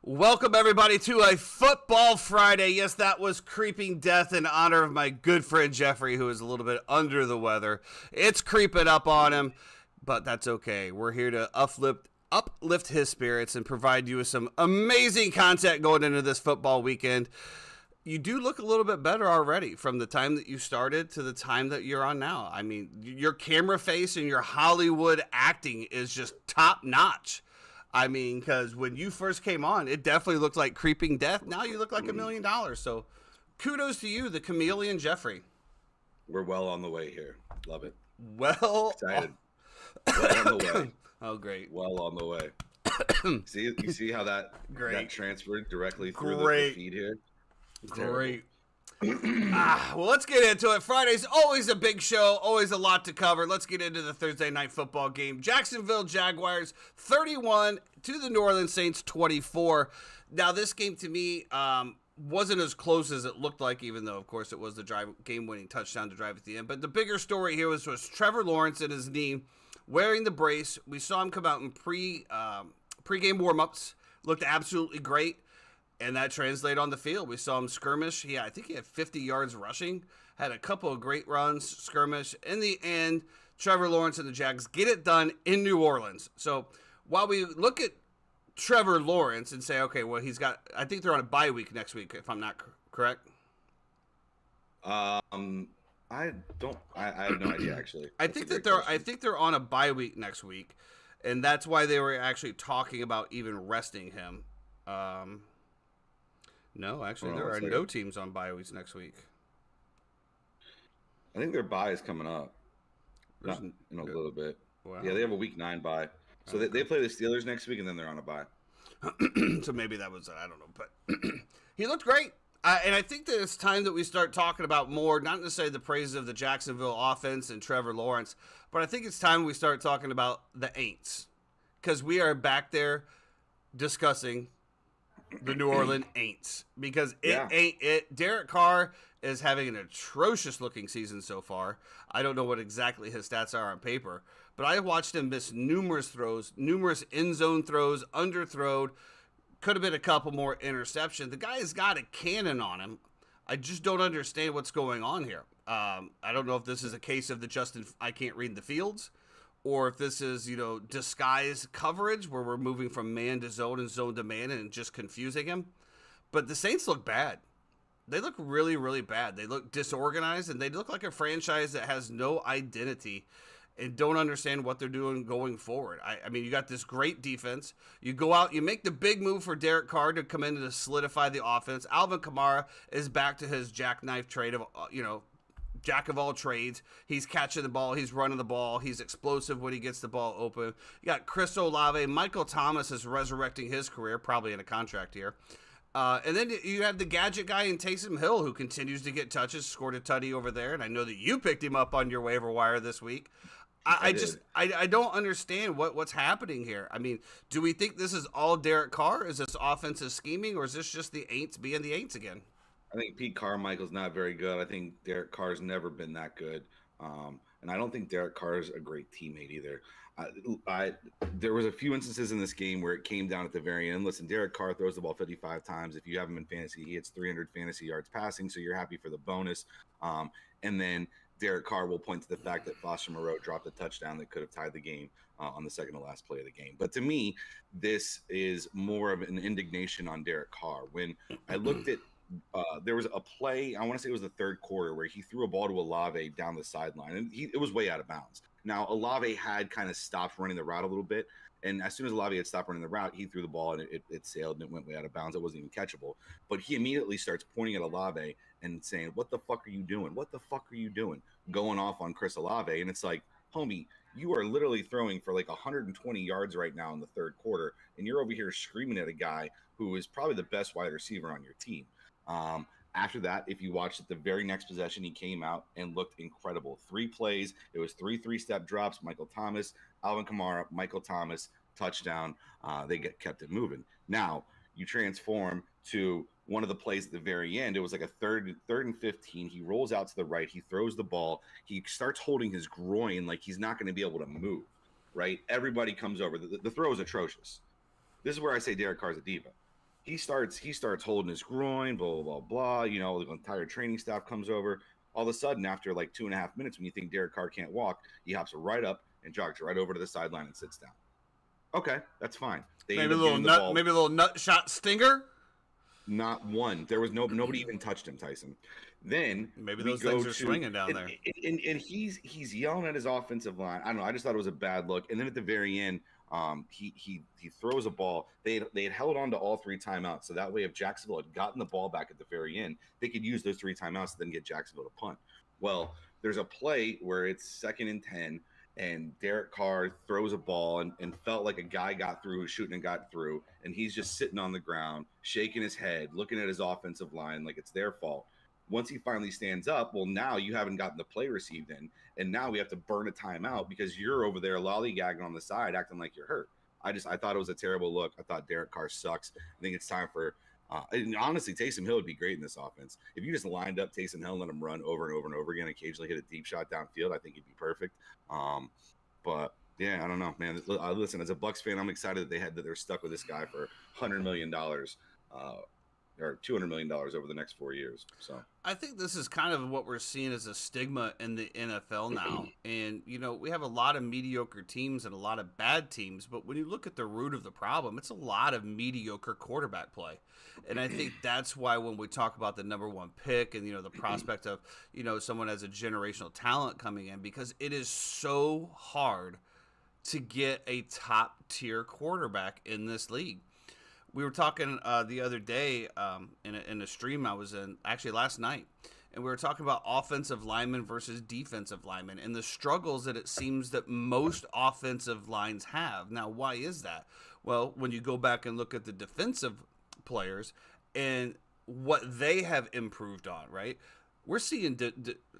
Welcome, everybody, to a Football Friday. Yes, that was Creeping Death in honor of my good friend Jeffrey, who is a little bit under the weather. It's creeping up on him, but that's okay. We're here to uplift his spirits and provide you with some amazing content going into this football weekend. you do look a little bit better already from the time that you started to the time that you're on now. I mean, your camera face and your Hollywood acting is just top notch. I mean, because when you first came on, it definitely looked like creeping death. Now you look like $1 million. So kudos to you, the chameleon Jeffrey. We're well on the way here. Love it. Well, excited. Well on the way. Oh, great. Well on the way. You see how that transferred directly through the feed here? Great. Well, let's get into it. Friday's always a big show, always a lot to cover. Let's get into the Thursday night football game. Jacksonville Jaguars 31 to the New Orleans Saints 24. Now, this game to me wasn't as close as it looked like, even though, of course, it was the game-winning touchdown to drive at the end. But the bigger story here was Trevor Lawrence and his knee wearing the brace. We saw him come out in pre-game warm-ups. Looked absolutely great. And that translated on the field. We saw him skirmish. I think he had 50 yards rushing. Had a couple of great runs, skirmish. In the end, Trevor Lawrence and the Jags get it done in New Orleans. So while we look at Trevor Lawrence and say, okay, well, I think they're on a bye week next week, if I'm not correct. I have no idea, actually. I think they're on a bye week next week. And that's why they were actually talking about even resting him. No, actually, there are no teams on bye weeks next week. I think their bye is coming up in a little bit. Wow. Yeah, they have a week 9 bye. So they play the Steelers next week, and then they're on a bye. So maybe that was, I don't know. But he looked great. And I think that it's time that we start talking about more, not necessarily the praises of the Jacksonville offense and Trevor Lawrence, but I think it's time we start talking about the Aints. Because we are back there discussing the New Orleans Aints, because it ain't it. Derek Carr is having an atrocious looking season so far. I don't know what exactly his stats are on paper, but I watched him miss numerous throws, numerous end zone throws, underthrown. Could have been a couple more interceptions. The guy has got a cannon on him. I just don't understand what's going on here. I don't know if this is a case of I can't read the fields, or if this is, disguised coverage where we're moving from man to zone and zone to man and just confusing him. But the Saints look bad. They look really, really bad. They look disorganized, and they look like a franchise that has no identity and don't understand what they're doing going forward. I mean, you got this great defense. You go out, you make the big move for Derek Carr to come in to solidify the offense. Alvin Kamara is back to his jackknife trade of, jack of all trades. He's catching the ball. He's running the ball. He's explosive when he gets the ball open. You got Chris Olave. Michael Thomas is resurrecting his career, probably in a contract here. And then you have the gadget guy in Taysom Hill, who continues to get touches, scored a tutty over there. And I know that you picked him up on your waiver wire this week. I don't understand what's happening here. I mean, do we think this is all Derek Carr? Is this offensive scheming, or is this just the Aints being the Aints again? I think Pete Carmichael's not very good. I think Derek Carr's never been that good. And I don't think Derek Carr's a great teammate either. There was a few instances in this game where it came down at the very end. Listen, Derek Carr throws the ball 55 times. If you have him in fantasy, he hits 300 fantasy yards passing, so you're happy for the bonus. And then Derek Carr will point to the fact that Foster Moreau dropped a touchdown that could have tied the game on the second to last play of the game. But to me, this is more of an indignation on Derek Carr. When I looked at there was a play, I want to say it was the third quarter, where he threw a ball to Olave down the sideline, and it was way out of bounds. Now, Olave had kind of stopped running the route a little bit, and as soon as Olave had stopped running the route, he threw the ball, and it sailed, and it went way out of bounds. It wasn't even catchable. But he immediately starts pointing at Olave and saying, "What the fuck are you doing? What the fuck are you doing?" Going off on Chris Olave, and it's like, homie, you are literally throwing for like 120 yards right now in the third quarter, and you're over here screaming at a guy who is probably the best wide receiver on your team. After that, if you watched it, the very next possession, he came out and looked incredible. 3 plays. It was 3 3-step drops. Michael Thomas, Alvin Kamara, Michael Thomas, touchdown. They kept it moving. Now, you transform to one of the plays at the very end. It was like a third and 15. He rolls out to the right. He throws the ball. He starts holding his groin like he's not going to be able to move, right? Everybody comes over. The throw is atrocious. This is where I say Derek Carr's a diva. He starts holding his groin, blah, blah, blah, blah. The entire training staff comes over. All of a sudden, after like 2.5 minutes, when you think Derek Carr can't walk, he hops right up and jogs right over to the sideline and sits down. Okay, that's fine. Maybe a little nut shot stinger? Not one. There was nobody even touched him, Tyson. Then Maybe we those go things are to swinging down there. and he's yelling at his offensive line. I don't know. I just thought it was a bad look. And then at the very end, he throws a ball. They had held on to all 3 timeouts, so that way if Jacksonville had gotten the ball back at the very end, they could use those 3 timeouts to then get Jacksonville to punt. Well, there's a play where it's 2nd and 10. And Derek Carr throws a ball and felt like a guy got through who's shooting and got through. And he's just sitting on the ground, shaking his head, looking at his offensive line like it's their fault. Once he finally stands up, well, now you haven't gotten the play received in. And now we have to burn a timeout because you're over there lollygagging on the side, acting like you're hurt. I thought it was a terrible look. I thought Derek Carr sucks. I think it's time for and honestly, Taysom Hill would be great in this offense. If you just lined up Taysom Hill and let him run over and over and over again, occasionally hit a deep shot downfield, I think he'd be perfect. But yeah, I don't know, man. Listen, as a Bucs fan, I'm excited that they're stuck with this guy for $100 million or $200 million over the next 4 years. So I think this is kind of what we're seeing as a stigma in the NFL now. And, we have a lot of mediocre teams and a lot of bad teams, but when you look at the root of the problem, it's a lot of mediocre quarterback play. And I think that's why when we talk about the number 1 pick and, the prospect of, someone as a generational talent coming in, because it is so hard to get a top tier quarterback in this league. We were talking the other day in a stream I was in, actually last night, and we were talking about offensive linemen versus defensive linemen and the struggles that it seems that most offensive lines have. Now, why is that? Well, when you go back and look at the defensive players and what they have improved on, right? We're seeing,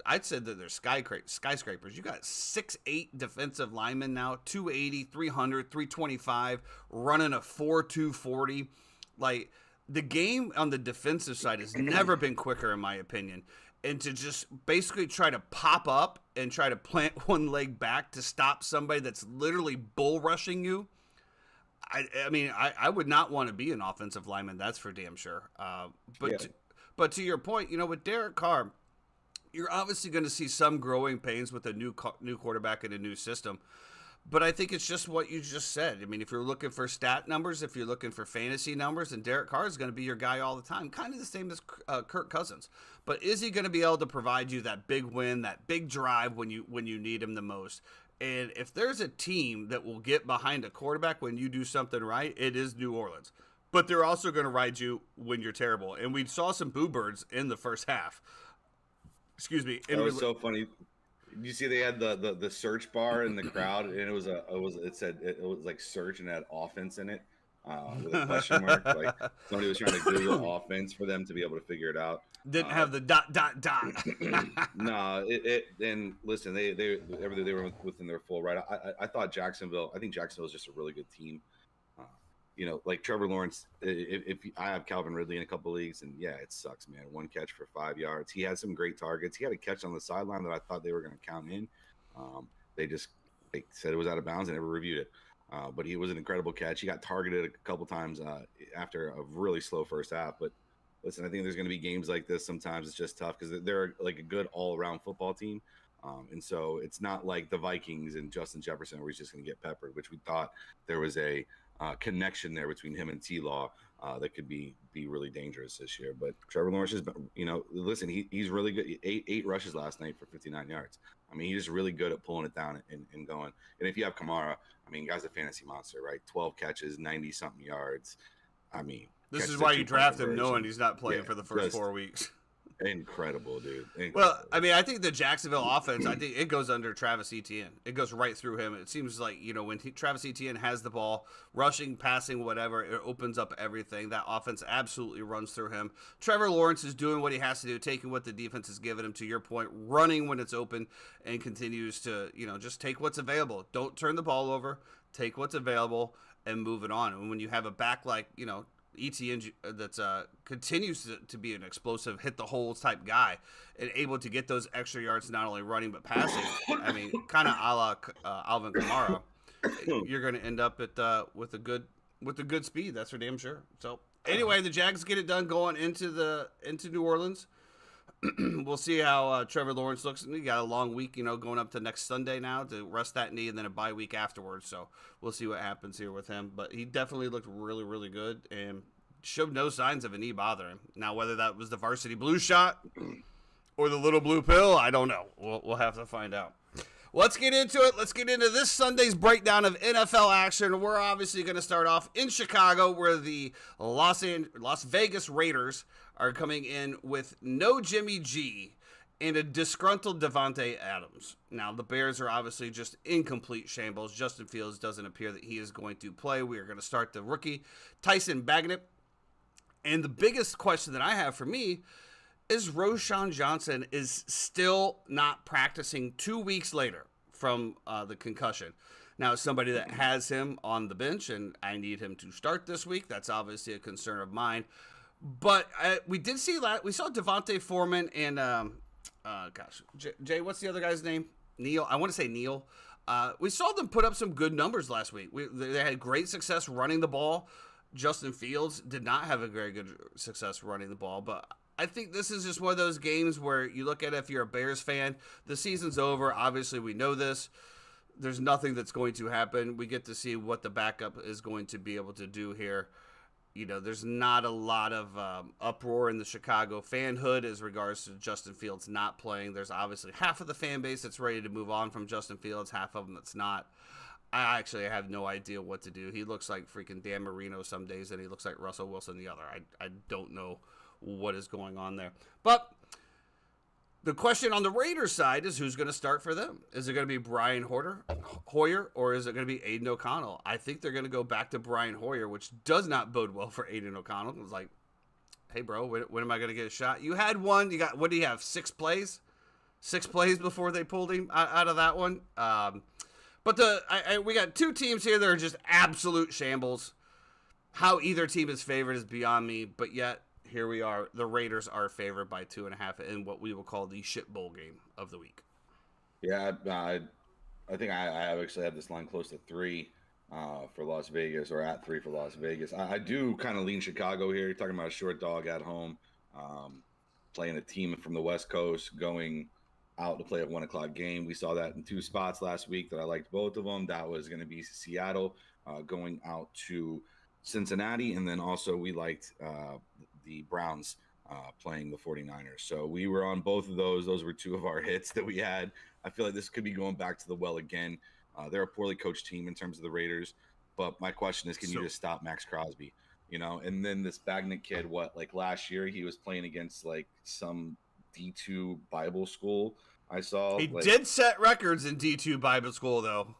I'd said that they're skyscrapers. You got 6'8" defensive linemen now, 280, 300, 325, running a 4.2 40. Like, the game on the defensive side has never been quicker, in my opinion. And to just basically try to pop up and try to plant one leg back to stop somebody that's literally bull rushing you. I mean, I would not want to be an offensive lineman, that's for damn sure. But to your point, with Derek Carr, you're obviously going to see some growing pains with a new quarterback in a new system. But I think it's just what you just said. I mean, if you're looking for stat numbers, if you're looking for fantasy numbers, then Derek Carr is going to be your guy all the time. Kind of the same as Kirk Cousins. But is he going to be able to provide you that big win, that big drive when you need him the most? And if there's a team that will get behind a quarterback when you do something right, it is New Orleans. But they're also going to ride you when you're terrible. And we saw some boo birds in the first half. Excuse me. It was so funny. You see, they had the search bar in the crowd, and it was like search and it had offense in it with a question mark. Like somebody was trying to Google offense for them to be able to figure it out. Didn't have the ... No, and listen, they were within their full right. I think Jacksonville is just a really good team. Like Trevor Lawrence, if I have Calvin Ridley in a couple leagues, and yeah, it sucks, man. 1 catch for 5 yards. He had some great targets. He had a catch on the sideline that I thought they were going to count in. They said it was out of bounds and never reviewed it. But he was an incredible catch. He got targeted a couple times after a really slow first half. But listen, I think there's going to be games like this. Sometimes it's just tough because they're like a good all-around football team. And so it's not like the Vikings and Justin Jefferson where he's just going to get peppered, which we thought there was a connection there between him and T-Law that could be really dangerous this year. But Trevor Lawrence has been, listen, he's really good. Eight rushes last night for 59 yards. I mean, he's just really good at pulling it down and going. And if you have Kamara, I mean, guy's a fantasy monster, right? 12 catches, 90-something yards. I mean, this is why you draft him knowing he's not playing for the first 4 weeks. Incredible, dude. Incredible. Well, I mean, I think the Jacksonville offense, I think it goes under Travis Etienne. It goes right through him. It seems like, when Travis Etienne has the ball, rushing, passing, whatever, it opens up everything. That offense absolutely runs through him. Trevor Lawrence is doing what he has to do, taking what the defense has given him, to your point, running when it's open, and continues to, just take what's available. Don't turn the ball over. Take what's available and move it on. And when you have a back like, Etienne that's continues to be an explosive hit the holes type guy and able to get those extra yards not only running but passing. I mean, kind of a la Alvin Kamara. You're going to end up with a good speed. That's for damn sure. So anyway, the Jags get it done going into New Orleans. We'll see how Trevor Lawrence looks. We got a long week, going up to next Sunday now to rest that knee, and then a bye week afterwards. So we'll see what happens here with him. But he definitely looked really, really good. And showed no signs of a knee bothering. Now, whether that was the varsity blue shot or the little blue pill, I don't know. We'll have to find out. Let's get into it. Let's get into this Sunday's breakdown of NFL action. We're obviously going to start off in Chicago, where the Las Vegas Raiders are coming in with no Jimmy G and a disgruntled Davante Adams. Now, the Bears are obviously just in complete shambles. Justin Fields doesn't appear that he is going to play. We are going to start the rookie, Tyson Bagnet. And the biggest question that I have for me is Roschon Johnson is still not practicing 2 weeks later from the concussion. Now, as somebody that has him on the bench and I need him to start this week, that's obviously a concern of mine. But we saw Devontae Foreman and Jay, what's the other guy's name? Neil. I want to say Neil. We saw them put up some good numbers last week. They had great success running the ball. Justin Fields did not have a very good success running the ball, but I think this is just one of those games where you look at it, if you're a Bears fan, the season's over. Obviously, we know this. There's nothing that's going to happen. We get to see what the backup is going to be able to do here. You know, there's not a lot of uproar in the Chicago fanhood as regards to Justin Fields not playing. There's obviously half of the fan base that's ready to move on from Justin Fields, half of them that's not. I actually have no idea what to do. He looks like freaking Dan Marino some days, and he looks like Russell Wilson the other. I don't know what is going on there. But the question on the Raiders side is who's going to start for them. Is it going to be Brian Hoyer, or is it going to be Aiden O'Connell? I think they're going to go back to Brian Hoyer, which does not bode well for Aiden O'Connell. It was like, hey, bro, when am I going to get a shot? You had one. You got, what do you have, 6 plays? 6 plays before they pulled him out of that one. But we got 2 teams here that are just absolute shambles. How either team is favored is beyond me, but yet here we are. The Raiders are favored by 2.5 in what we will call the shit bowl game of the week. Yeah, I think I actually have this line close to 3 for Las Vegas, or at 3 for Las Vegas. I do kind of lean Chicago here. You're talking about a short dog at home, playing a team from the West Coast, going out to play a 1 o'clock game. We saw that in 2 spots last week that I liked both of them. That was going to be Seattle going out to Cincinnati, and then also we liked the Browns playing the 49ers. So we were on both of those. Those were 2 of our hits that we had. I feel like this could be going back to the well again. They're a poorly coached team in terms of the Raiders, but my question is, can you just stop Max Crosby? You know, and then this Bagnet kid, like last year, he was playing against like some D2 Bible school. I saw he did set records in D2 Bible school though.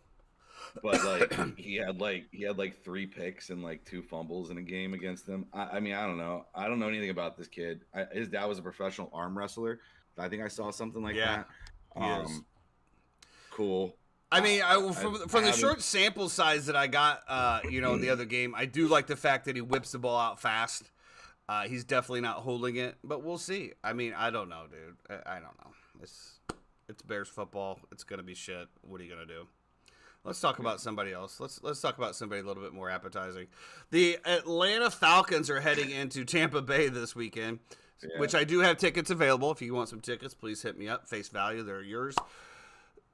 But like he had like 3 picks and like 2 fumbles in a game against them. I mean, I don't know anything about this kid. His dad was a professional arm wrestler. I think I saw something like that. Cool. I mean, from the short sample size that I got, in the other game, I do like the fact that he whips the ball out fast. He's definitely not holding it, but we'll see. I mean, I don't know, dude. I don't know. It's Bears football. It's gonna be shit. What are you gonna do? Let's talk about somebody else. Let's talk about somebody a little bit more appetizing. The Atlanta Falcons are heading into Tampa Bay this weekend, which I do have tickets available. If you want some tickets, please hit me up. Face value, they're yours.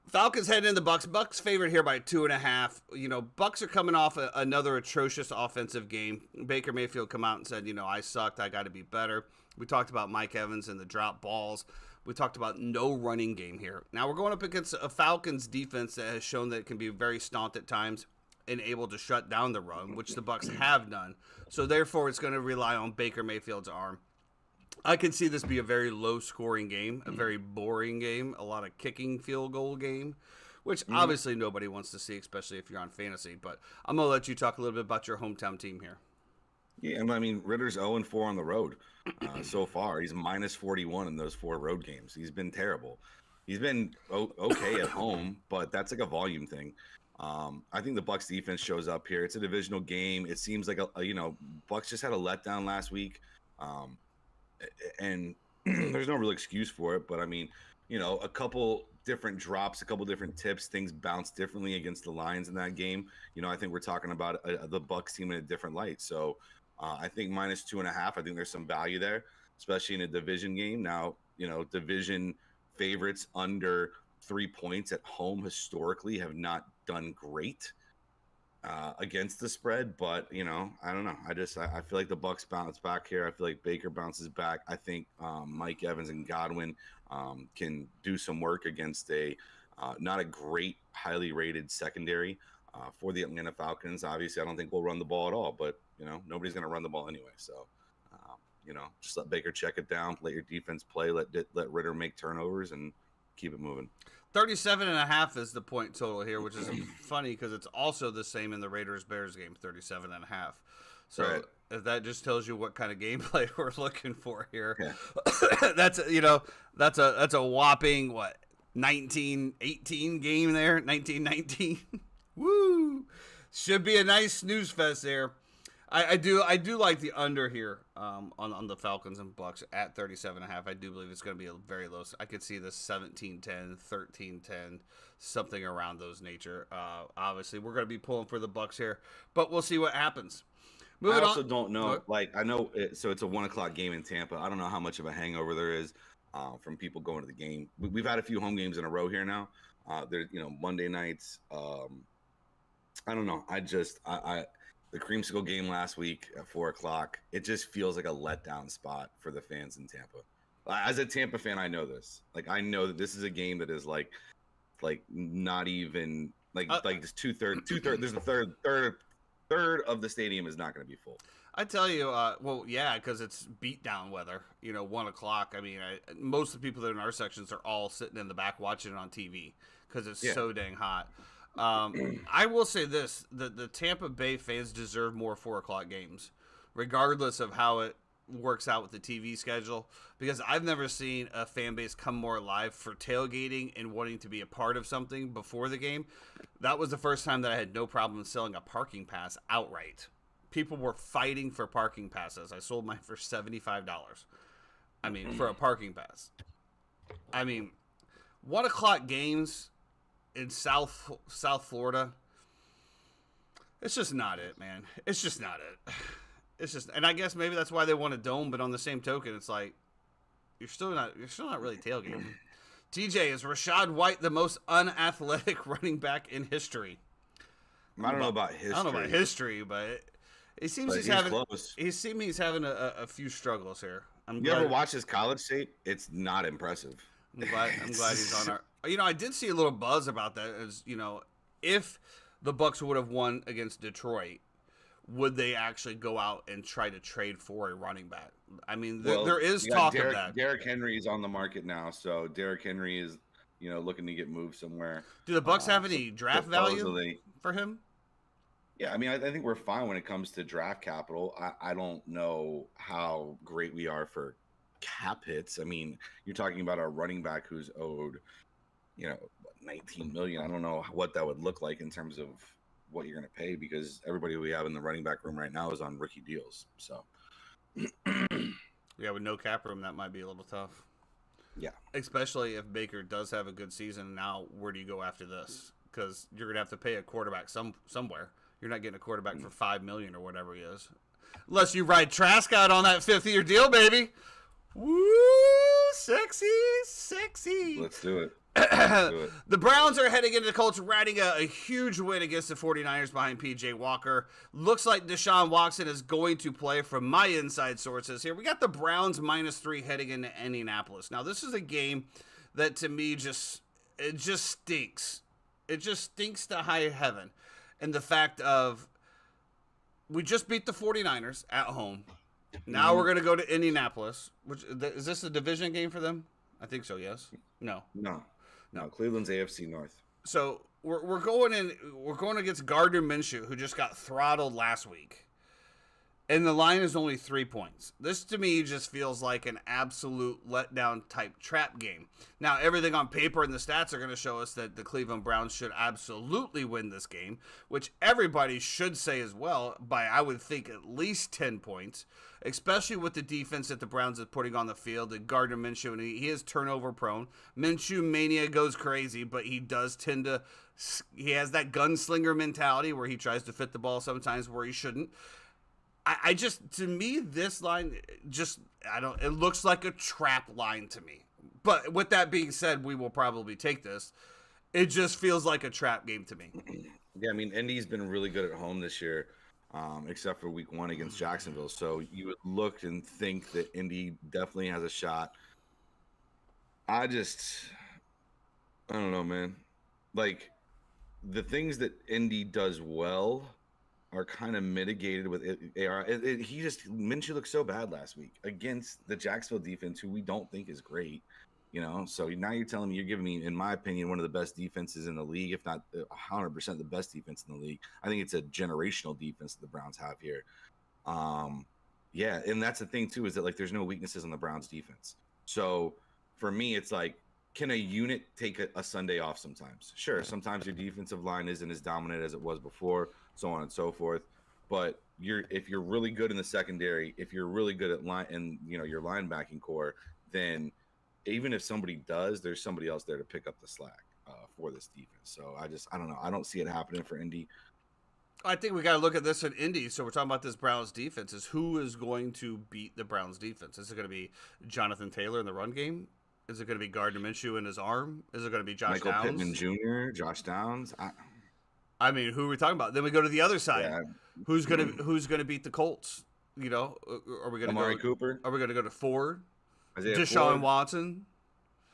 Falcons heading in the Bucks. Bucks favored here by 2.5. You know, Bucks are coming off another atrocious offensive game. Baker Mayfield come out and said, I sucked. I got to be better. We talked about Mike Evans and the drop balls. We talked about no running game here. Now we're going up against a Falcons defense that has shown that it can be very staunch at times and able to shut down the run, which the Bucks have done. So therefore, it's going to rely on Baker Mayfield's arm. I can see this be a very low-scoring game, a very boring game, a lot of kicking field goal game, which obviously nobody wants to see, especially if you're on fantasy. But I'm going to let you talk a little bit about your hometown team here. Yeah, I mean, Ritter's 0-4 on the road so far. He's minus 41 in those 4 road games. He's been terrible. He's been okay at home, but that's like a volume thing. I think the Bucks defense shows up here. It's a divisional game. It seems like Bucks just had a letdown last week, and there's no real excuse for it. But I mean, a couple different drops, a couple different tips, things bounce differently against the Lions in that game. I think we're talking about the Bucks team in a different light. So I think minus 2.5. I think there's some value there, especially in a division game. Now, division favorites under 3 points at home historically have not done great. against the spread, but I don't know. I feel like the Bucks bounce back here. I feel like Baker bounces back. I think Mike Evans and Godwin can do some work against a not a great, highly rated secondary for the Atlanta Falcons. Obviously, I don't think we'll run the ball at all, but nobody's going to run the ball anyway. So, just let Baker check it down, let your defense play, let Ritter make turnovers, and keep it moving. 37.5 is the point total here, which is funny because it's also the same in the Raiders-Bears game, 37.5. So right. That just tells you what kind of gameplay we're looking for here. Yeah. That's a whopping 19-18 game there, 19-19. Woo! Should be a nice snooze fest there. I do like the under here on the Falcons and Bucks at 37.5. I do believe it's going to be a very low. I could see this 17-10, 13-10, something around those nature. Obviously, we're going to be pulling for the Bucks here, but we'll see what happens. I also don't know. I know so it's a 1:00 game in Tampa. I don't know how much of a hangover there is from people going to the game. We've had a few home games in a row here now. There's Monday nights. I don't know. The creamsicle game last week at 4:00, it just feels like a letdown spot for the fans in Tampa. As a Tampa fan, I know this. I know that this is a game that is like not even just two-thirds. There's a third of the stadium is not going to be full. I tell you, because it's beatdown weather. 1:00. I mean, most of the people that are in our sections are all sitting in the back watching it on TV because it's so dang hot. I will say this: the Tampa Bay fans deserve more 4:00 games, regardless of how it works out with the TV schedule. Because I've never seen a fan base come more alive for tailgating and wanting to be a part of something before the game. That was the first time that I had no problem selling a parking pass outright. People were fighting for parking passes. I sold mine for $75. I mean, for a parking pass. I mean, 1:00 games in South Florida, it's just not it, man. It's just not it. It's just, and I guess maybe that's why they want a dome. But on the same token, it's like you're still not really tailgating. TJ, is Rachaad White the most unathletic running back in history? I don't know about history, but it seems he's having close. He's having a few struggles here. You ever watch his college tape? It's not impressive. I'm glad he's on our. I did see a little buzz about that. As if the Bucks would have won against Detroit, would they actually go out and try to trade for a running back? I mean, there is talk of that. Derrick Henry is on the market now, so Derrick Henry is, looking to get moved somewhere. Do the Bucks have any draft value for him? Yeah, I mean, I think we're fine when it comes to draft capital. I don't know how great we are for cap hits. I mean, you're talking about a running back who's owed, $19 million. I don't know what that would look like in terms of what you're going to pay, because everybody we have in the running back room right now is on rookie deals. So, yeah, with no cap room, that might be a little tough. Yeah, especially if Baker does have a good season. Now, where do you go after this? Because you're going to have to pay a quarterback somewhere. You're not getting a quarterback for $5 million or whatever he is, unless you ride Trask out on that 5th-year deal, baby. Woo, sexy. Let's do it. The Browns are heading into the Colts, riding a huge win against the 49ers behind P.J. Walker. Looks like Deshaun Watson is going to play from my inside sources here. We got the Browns -3 heading into Indianapolis. Now, this is a game that to me just stinks. It just stinks to high heaven. And the fact of we just beat the 49ers at home. Now we're going to go to Indianapolis. Is this a division game for them? I think so, yes. No. Cleveland's AFC North. So we're going against Gardner Minshew, who just got throttled last week. And the line is only 3 points. This, to me, just feels like an absolute letdown type trap game. Now, everything on paper and the stats are going to show us that the Cleveland Browns should absolutely win this game, which everybody should say as well, by, I would think, at least 10 points, especially with the defense that the Browns are putting on the field. And Gardner Minshew, and he is turnover prone. Minshew mania goes crazy, but he does tend to, he has that gunslinger mentality where he tries to fit the ball sometimes where he shouldn't. I just, to me, this line it looks like a trap line to me. But with that being said, we will probably take this. It just feels like a trap game to me. Yeah, I mean, Indy's been really good at home this year, except for week 1 against Jacksonville. So you would look and think that Indy definitely has a shot. I don't know, man. Like, the things that Indy does well are kind of mitigated with AR. Minshew looked so bad last week against the Jacksonville defense, who we don't think is great. So now you're telling me, you're giving me, in my opinion, one of the best defenses in the league, if not 100% the best defense in the league. I think it's a generational defense that the Browns have here. Yeah, and that's the thing too, is that like there's no weaknesses on the Browns defense. So for me, it's like, can a unit take a Sunday off sometimes? Sure, sometimes your defensive line isn't as dominant as it was before, so on and so forth. But if you're really good in the secondary, if you're really good at line and your linebacking core, then even if somebody does, there's somebody else there to pick up the slack for this defense. So I don't know. I don't see it happening for Indy. I think we got to look at this at Indy. So we're talking about this Browns defense. Is who is going to beat the Browns defense? Is it going to be Jonathan Taylor in the run game? Is it going to be Gardner Minshew in his arm? Is it going to be Josh Michael Downs? Pittman Jr., Josh Downs? I mean, who are we talking about? Then we go to the other side. Yeah. Who's gonna beat the Colts? Are we going to Amari Cooper? Are we going to go to Ford? Isaiah Deshaun Ford, Watson?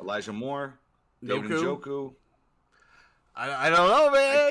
Elijah Moore? David Njoku? I don't know, man.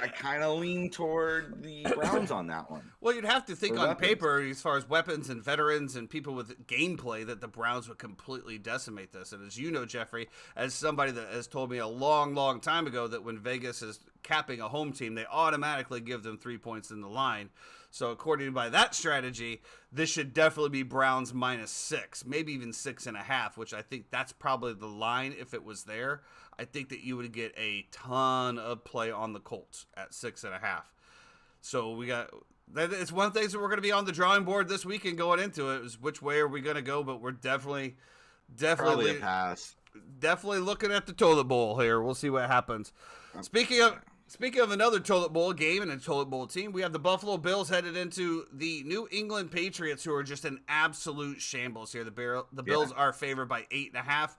I kind of lean toward the Browns on that one. Well, you'd have to think For on weapons. paper, as far as weapons and veterans and people with gameplay, that the Browns would completely decimate this. And as you know, Jeffrey, as somebody that has told me a long, long time ago that when Vegas is capping a home team, they automatically give them 3 points in the line. So according by that strategy, this should definitely be Browns -6, maybe even 6.5, which I think that's probably the line if it was there. I think that you would get a ton of play on the Colts at 6.5. So it's one of the things that we're going to be on the drawing board this weekend going into it, is which way are we going to go, but we're definitely Probably a pass. definitely looking at the toilet bowl here. We'll see what happens. Speaking of another toilet bowl game and a toilet bowl team, we have the Buffalo Bills headed into the New England Patriots, who are just an absolute shambles here. The Bills are favored by 8.5.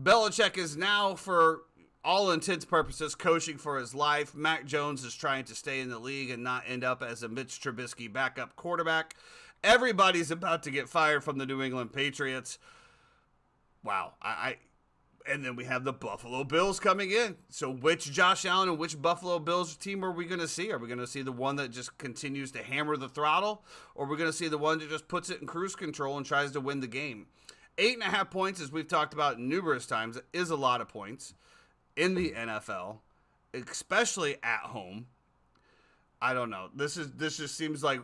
Belichick is now, for all intents and purposes, coaching for his life. Mac Jones is trying to stay in the league and not end up as a Mitch Trubisky backup quarterback. Everybody's about to get fired from the New England Patriots. Wow. And then we have the Buffalo Bills coming in. So which Josh Allen and which Buffalo Bills team are we going to see? Are we going to see the one that just continues to hammer the throttle? Or are we going to see the one that just puts it in cruise control and tries to win the game? 8.5 points, as we've talked about numerous times, is a lot of points in the NFL, especially at home. I don't know. This just seems like...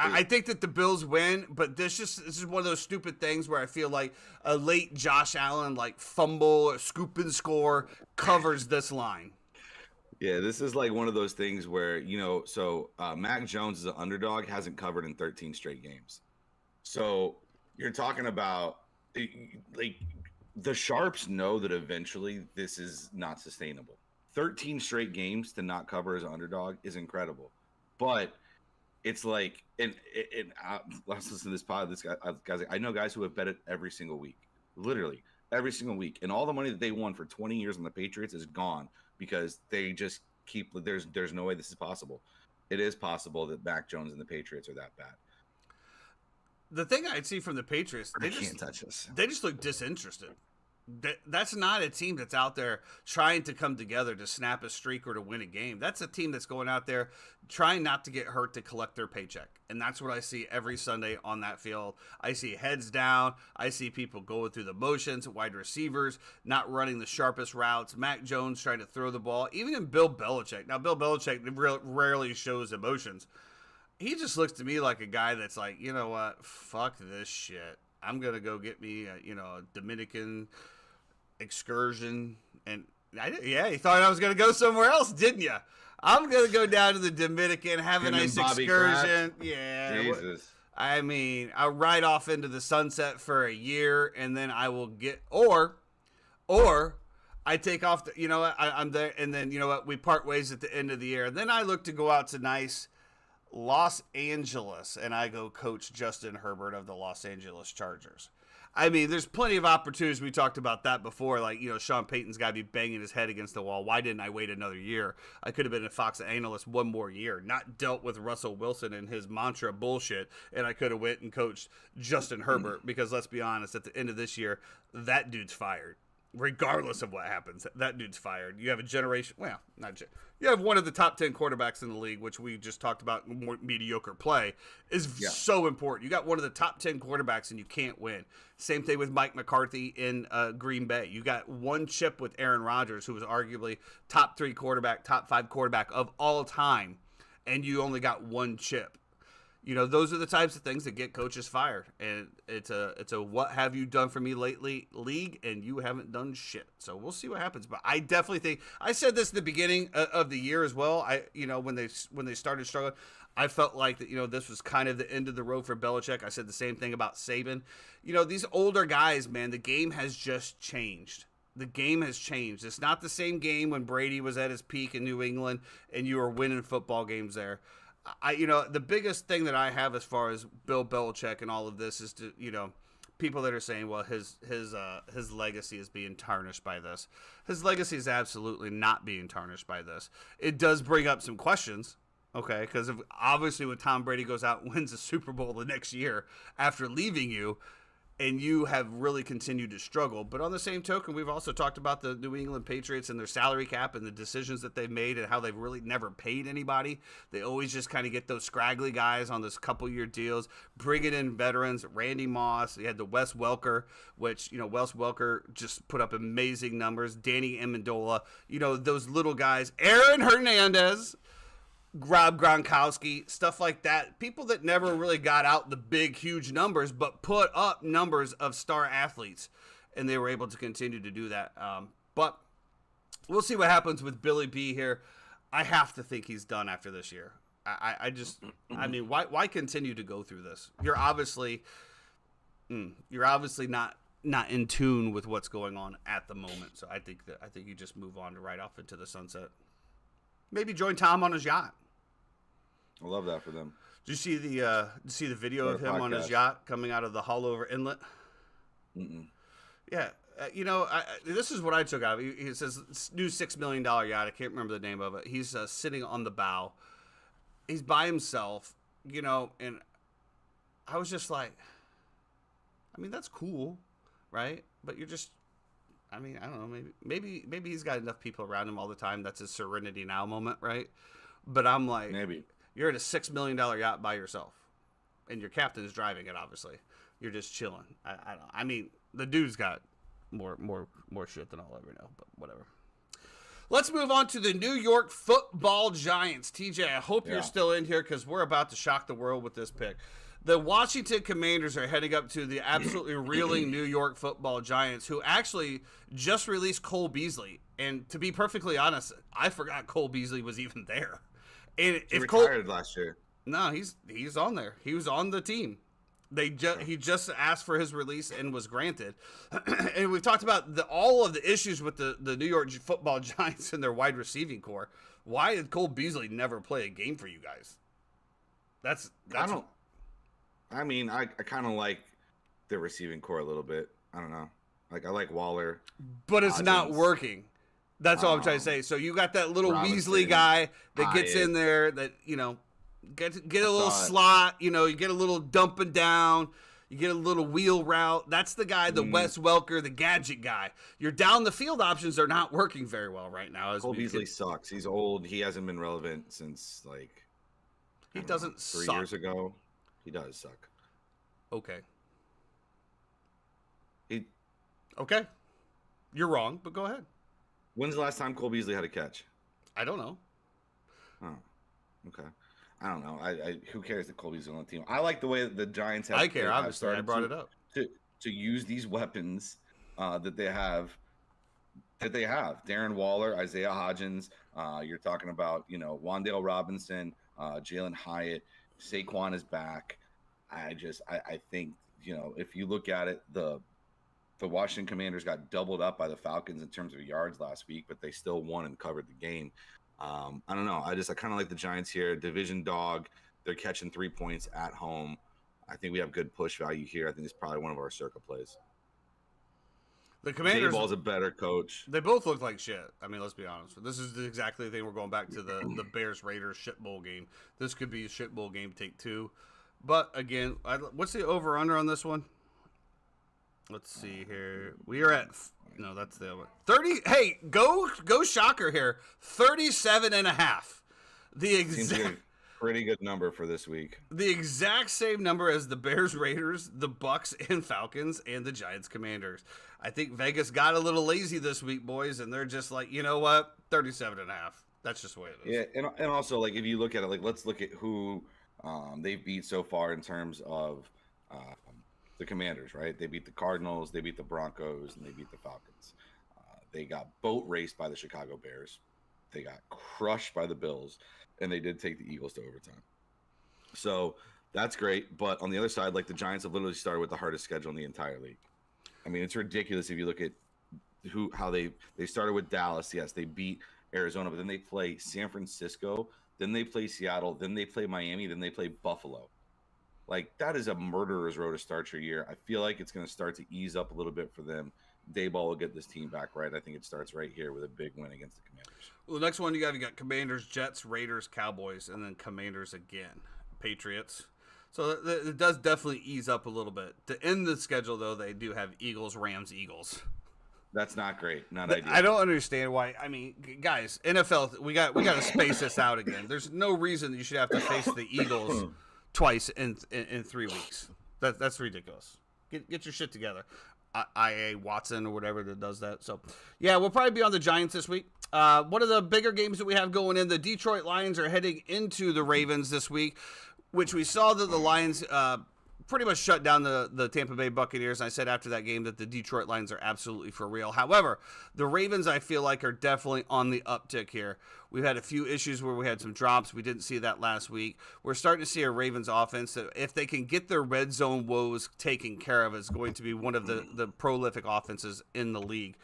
I think that the Bills win, but this is one of those stupid things where I feel like a late Josh Allen fumble or scoop and score covers this line. Yeah, this is like one of those things where, Mac Jones is an underdog, hasn't covered in 13 straight games. So you're talking about, the Sharps know that eventually this is not sustainable. 13 straight games to not cover as an underdog is incredible. But it's like, and let's listen to this pod. Guys, I know guys who have bet it every single week, literally every single week, and all the money that they won for 20 years on the Patriots is gone because they just keep. There's no way this is possible. It is possible that Mac Jones and the Patriots are that bad. The thing I'd see from the Patriots, they can't touch us. They just look disinterested. That's not a team that's out there trying to come together to snap a streak or to win a game. That's a team that's going out there trying not to get hurt to collect their paycheck. And that's what I see every Sunday on that field. I see heads down. I see people going through the motions, wide receivers not running the sharpest routes, Mac Jones trying to throw the ball, even in Bill Belichick. Now, Bill Belichick rarely shows emotions. He just looks to me like a guy that's like, you know what, fuck this shit. I'm going to go get me a Dominican excursion. And you thought I was going to go somewhere else, didn't you? I'm going to go down to the Dominican, have a nice excursion. Yeah. Jesus. I mean, I'll ride off into the sunset for a year, and then I will get, or I take off, I'm there, and then, we part ways at the end of the year. And then I look to go out to nice Los Angeles, and I go coach Justin Herbert of the Los Angeles Chargers. I mean, there's plenty of opportunities. We talked about that before. Like, Sean Payton's got to be banging his head against the wall. Why didn't I wait another year? I could have been a Fox analyst one more year, not dealt with Russell Wilson and his mantra bullshit, and I could have went and coached Justin Herbert because, let's be honest, at the end of this year, that dude's fired. Regardless of what happens, that dude's fired. You have a generation. Well, you have one of the top 10 quarterbacks in the league, which we just talked about. More mediocre play is so important. You got one of the top 10 quarterbacks, and you can't win. Same thing with Mike McCarthy in Green Bay. You got one chip with Aaron Rodgers, who was arguably top 3 quarterback, top 5 quarterback of all time, and you only got one chip. Those are the types of things that get coaches fired, and it's a what have you done for me lately league, and you haven't done shit. So we'll see what happens. But I definitely think I said this at the beginning of the year as well. When they started struggling, I felt like that this was kind of the end of the road for Belichick. I said the same thing about Saban. These older guys, man, the game has just changed. The game has changed. It's not the same game when Brady was at his peak in New England and you were winning football games there. The biggest thing that I have as far as Bill Belichick and all of this is to, people that are saying, well, his legacy is being tarnished by this. His legacy is absolutely not being tarnished by this. It does bring up some questions, okay? Because obviously when Tom Brady goes out and wins the Super Bowl the next year after leaving you, and you have really continued to struggle. But on the same token, we've also talked about the New England Patriots and their salary cap and the decisions that they've made and how they've really never paid anybody. They always just kind of get those scraggly guys on those couple-year deals, bringing in veterans, Randy Moss. You had the Wes Welker, which, Wes Welker just put up amazing numbers. Danny Amendola, those little guys. Aaron Hernandez, Rob Gronkowski, stuff like that. People that never really got out the big, huge numbers, but put up numbers of star athletes, and they were able to continue to do that. But we'll see what happens with Billy B here. I have to think he's done after this year. I mean, why continue to go through this? You're obviously not in tune with what's going on at the moment. So I think you just move on to right off into the sunset. Maybe join Tom on his yacht. I love that for them. Did you see the video of him on his yacht coming out of the Haulover Inlet? Mm-mm. Yeah. This is what I took out of it. He says, new $6 million yacht. I can't remember the name of it. He's sitting on the bow. He's by himself, and I was just like, I mean, that's cool, right? But you're just, I mean, I don't know, maybe he's got enough people around him all the time. That's his Serenity Now moment, right? But I'm like, maybe you're in a $6 million yacht by yourself, and your captain is driving it. Obviously, you're just chilling. I mean, the dude's got more shit than I'll ever know. But whatever. Let's move on to the New York Football Giants. TJ, I hope you're still in here because we're about to shock the world with this pick. The Washington Commanders are heading up to the absolutely reeling New York Football Giants, who actually just released Cole Beasley. And to be perfectly honest, I forgot Cole Beasley was even there. And he retired last year. No, he's on there. He was on the team. He just asked for his release and was granted. And we've talked about all of the issues with the New York Football Giants and their wide receiving core. Why did Cole Beasley never play a game for you guys? I mean, I kind of like the receiving core a little bit. I don't know. Like, I like Waller. But it's not working. That's all I'm trying to say. So you got that little Robinson, Weasley guy that gets in there that, get a little slot. You get a little dumping down. You get a little wheel route. That's the guy, the Wes Welker, the gadget guy. Your down the field options are not working very well right now. Cole Beasley sucks. He's old. He hasn't been relevant since, he doesn't 3 years ago. He does suck. Okay. Okay. You're wrong, but go ahead. When's the last time Cole Beasley had a catch? I don't know. Oh, okay. I don't know. Who cares that Cole Beasley's on the team? I like the way that the Giants have. I care. Obviously, I brought it up to use these weapons that they have. Darren Waller, Isaiah Hodgins. You're talking about Wan'Dale Robinson, Jalen Hyatt. Saquon is back. I think if you look at it, the Washington Commanders got doubled up by the Falcons in terms of yards last week, but they still won and covered the game. I don't know. I kind of like the Giants here. Division dog. They're catching 3 points at home. I think we have good push value here. I think it's probably one of our Circa plays. The Commanders. Dayball's a better coach. They both look like shit. I mean, let's be honest. This is exactly the thing. We're going back to the Bears-Raiders shit bowl game. This could be a shit bowl game, take 2. But, again, what's the over-under on this one? Let's see here. We are at... No, that's the other 30. Hey, go Shocker here. 37.5. The exact... Pretty good number for this week. The exact same number as the Bears, Raiders, the Bucks and Falcons, and the Giants, Commanders. I think Vegas got a little lazy this week, boys, and they're just like, you know what? 37.5. That's just the way it is. Yeah, and also, like, if you look at it, like, let's look at who they've beat so far in terms of the Commanders, right? They beat the Cardinals, they beat the Broncos, and they beat the Falcons. They got boat raced by the Chicago Bears. They got crushed by the Bills. And they did take the Eagles to overtime. So that's great. But on the other side, like, the Giants have literally started with the hardest schedule in the entire league. I mean, it's ridiculous if you look at how they started with Dallas. Yes, they beat Arizona, but then they play San Francisco, then they play Seattle, then they play Miami, then they play Buffalo. Like, that is a murderer's row to start your year. I feel like it's going to start to ease up a little bit for them. Dayball will get this team back right. I think it starts right here with a big win against the Commanders. Well, the next one you got Commanders, Jets, Raiders, Cowboys, and then Commanders again, Patriots. So it does definitely ease up a little bit. To end the schedule, though, they do have Eagles, Rams, Eagles. That's not great. Not ideal. I don't understand why. I mean, guys, NFL, we got to space this out again. There's no reason that you should have to face the Eagles twice in 3 weeks. That's ridiculous. Get your shit together. IA Watson or whatever that does that. So, yeah, we'll probably be on the Giants this week. One of the bigger games that we have going in, the Detroit Lions are heading into the Ravens this week, which we saw that the Lions pretty much shut down the Tampa Bay Buccaneers. And I said after that game that the Detroit Lions are absolutely for real. However, the Ravens, I feel like, are definitely on the uptick here. We've had a few issues where we had some drops. We didn't see that last week. We're starting to see a Ravens offense that, if they can get their red zone woes taken care of, is going to be one of the prolific offenses in the league.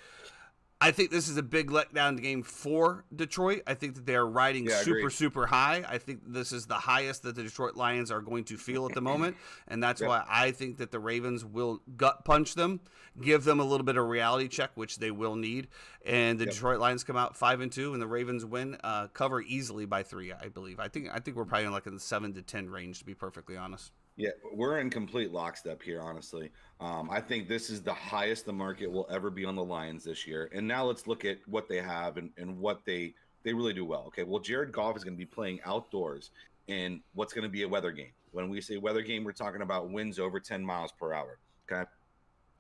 I think this is a big letdown game for Detroit. I think that they are riding super high. I think this is the highest that the Detroit Lions are going to feel at the moment, and that's why I think that the Ravens will gut punch them, give them a little bit of reality check, which they will need, and the Detroit Lions come out 5-2, and the Ravens win, cover easily by 3, I believe. I think we're probably in the 7-10 range, to be perfectly honest. Yeah, we're in complete lockstep here, honestly. I think this is the highest the market will ever be on the Lions this year. And now let's look at what they have and what they really do well. Okay, well, Jared Goff is going to be playing outdoors in what's going to be a weather game. When we say weather game, we're talking about winds over 10 miles per hour. Okay,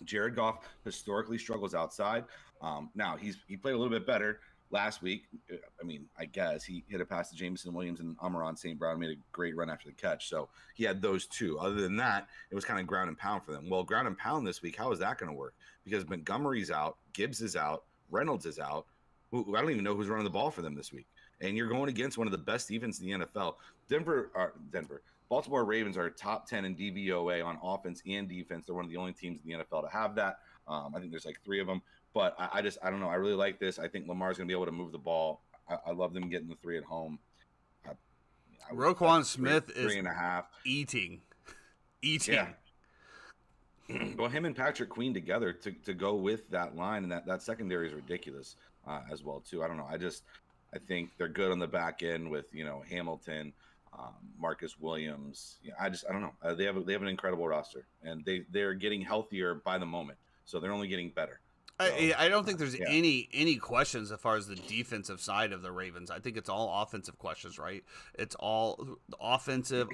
Jared Goff historically struggles outside. Now, he played a little bit better last week. I mean, I guess he hit a pass to Jameson Williams, and Amon-Ra St. Brown made a great run after the catch. So he had those two. Other than that, it was kind of ground and pound for them. Well, ground and pound this week, how is that going to work? Because Montgomery's out, Gibbs is out, Reynolds is out. I don't even know who's running the ball for them this week. And you're going against one of the best defenses in the NFL. Baltimore Ravens are top 10 in DVOA on offense and defense. They're one of the only teams in the NFL to have that. I think there's like 3 of them. But I don't know. I really like this. I think Lamar's going to be able to move the ball. I love them getting the 3 at home. Roquan Smith is 3.5. Eating. Yeah. Well, him and Patrick Queen together to go with that line, and that secondary is ridiculous as well, too. I don't know. I think they're good on the back end with, Hamilton, Marcus Williams. I don't know. They have an incredible roster, and they're getting healthier by the moment. So they're only getting better. I don't think there's any questions as far as the defensive side of the Ravens. I think it's all offensive questions, right? It's all offensive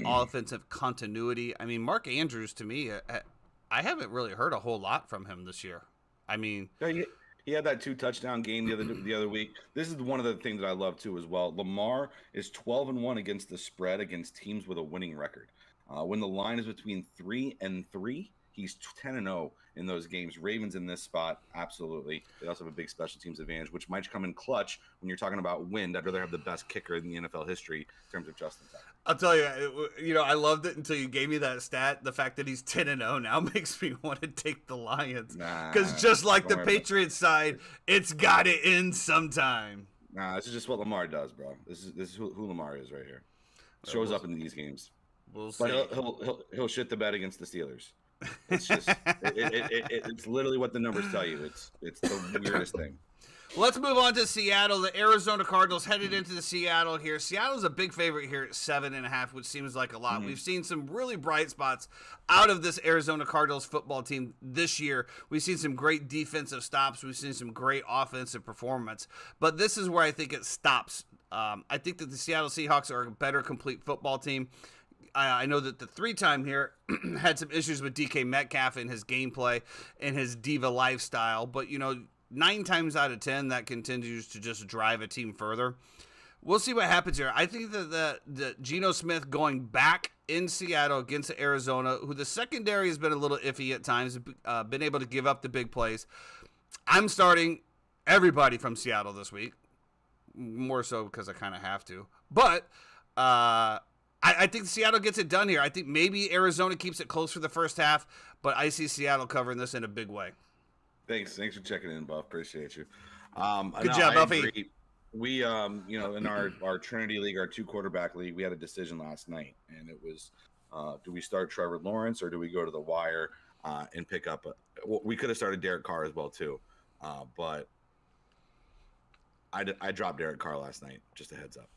continuity. I mean, Mark Andrews, to me, I haven't really heard a whole lot from him this year. I mean, he had that 2-touchdown game the other week. This is one of the things that I love too as well. Lamar is 12-1 against the spread against teams with a winning record. When the line is between 3 and 3. He's 10-0 in those games. Ravens in this spot, absolutely. They also have a big special teams advantage, which might come in clutch when you're talking about wind. I'd rather have the best kicker in the NFL history in terms of Justin Tucker. I'll tell you, I loved it until you gave me that stat. The fact that he's 10-0 now makes me want to take the Lions. Because just like the Patriots side, it's got to end sometime. Nah, this is just what Lamar does, bro. This is who Lamar is right here. Shows up in these games. We'll But see. he'll shit the bed against the Steelers. It's just it's literally what the numbers tell you. It's the weirdest thing. Let's move on to Seattle. The Arizona Cardinals headed into the Seattle here. Seattle's a big favorite here at 7.5, which seems like a lot. Mm-hmm. We've seen some really bright spots out of this Arizona Cardinals football team this year. We've seen some great defensive stops. We've seen some great offensive performance. But this is where I think it stops. I think that the Seattle Seahawks are a better complete football team. I know that the 3-time here had some issues with DK Metcalf and his gameplay and his diva lifestyle. But, 9 times out of 10, that continues to just drive a team further. We'll see what happens here. I think that the Geno Smith going back in Seattle against Arizona, who the secondary has been a little iffy at times, been able to give up the big plays. I'm starting everybody from Seattle this week, more so because I kind of have to. But I think Seattle gets it done here. I think maybe Arizona keeps it close for the first half, but I see Seattle covering this in a big way. Thanks for checking in, Buff. Appreciate you. Good job, Buffy. Agree. We, in our Trinity League, our 2-quarterback league, we had a decision last night, and it was, do we start Trevor Lawrence or do we go to the wire and pick up? We could have started Derek Carr as well too, but I dropped Derek Carr last night. Just a heads up.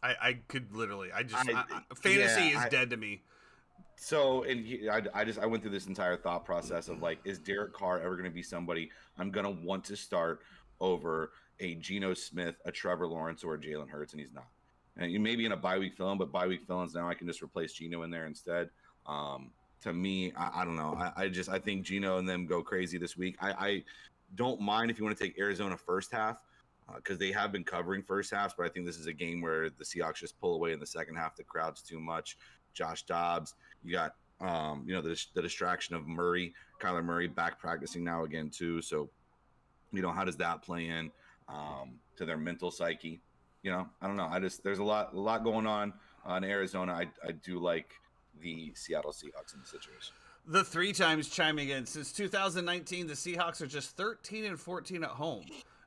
I could literally. Fantasy is dead to me. So, I went through this entire thought process of like, is Derek Carr ever going to be somebody I'm going to want to start over a Geno Smith, a Trevor Lawrence, or a Jalen Hurts? And he's not. And you may be in a bye week film, but bye week films now I can just replace Geno in there instead. To me, I don't know. I think Geno and them go crazy this week. I don't mind if you want to take Arizona first half because they have been covering first halves, but I think this is a game where the Seahawks just pull away in the second half. The crowd's too much. Josh Dobbs. You got, the distraction of Kyler Murray back practicing now again too. So, how does that play in to their mental psyche? I don't know. There's a lot going on in Arizona. I do like the Seattle Seahawks in the situation. The 3 times chiming in. Since 2019, the Seahawks are just 13-14 at home.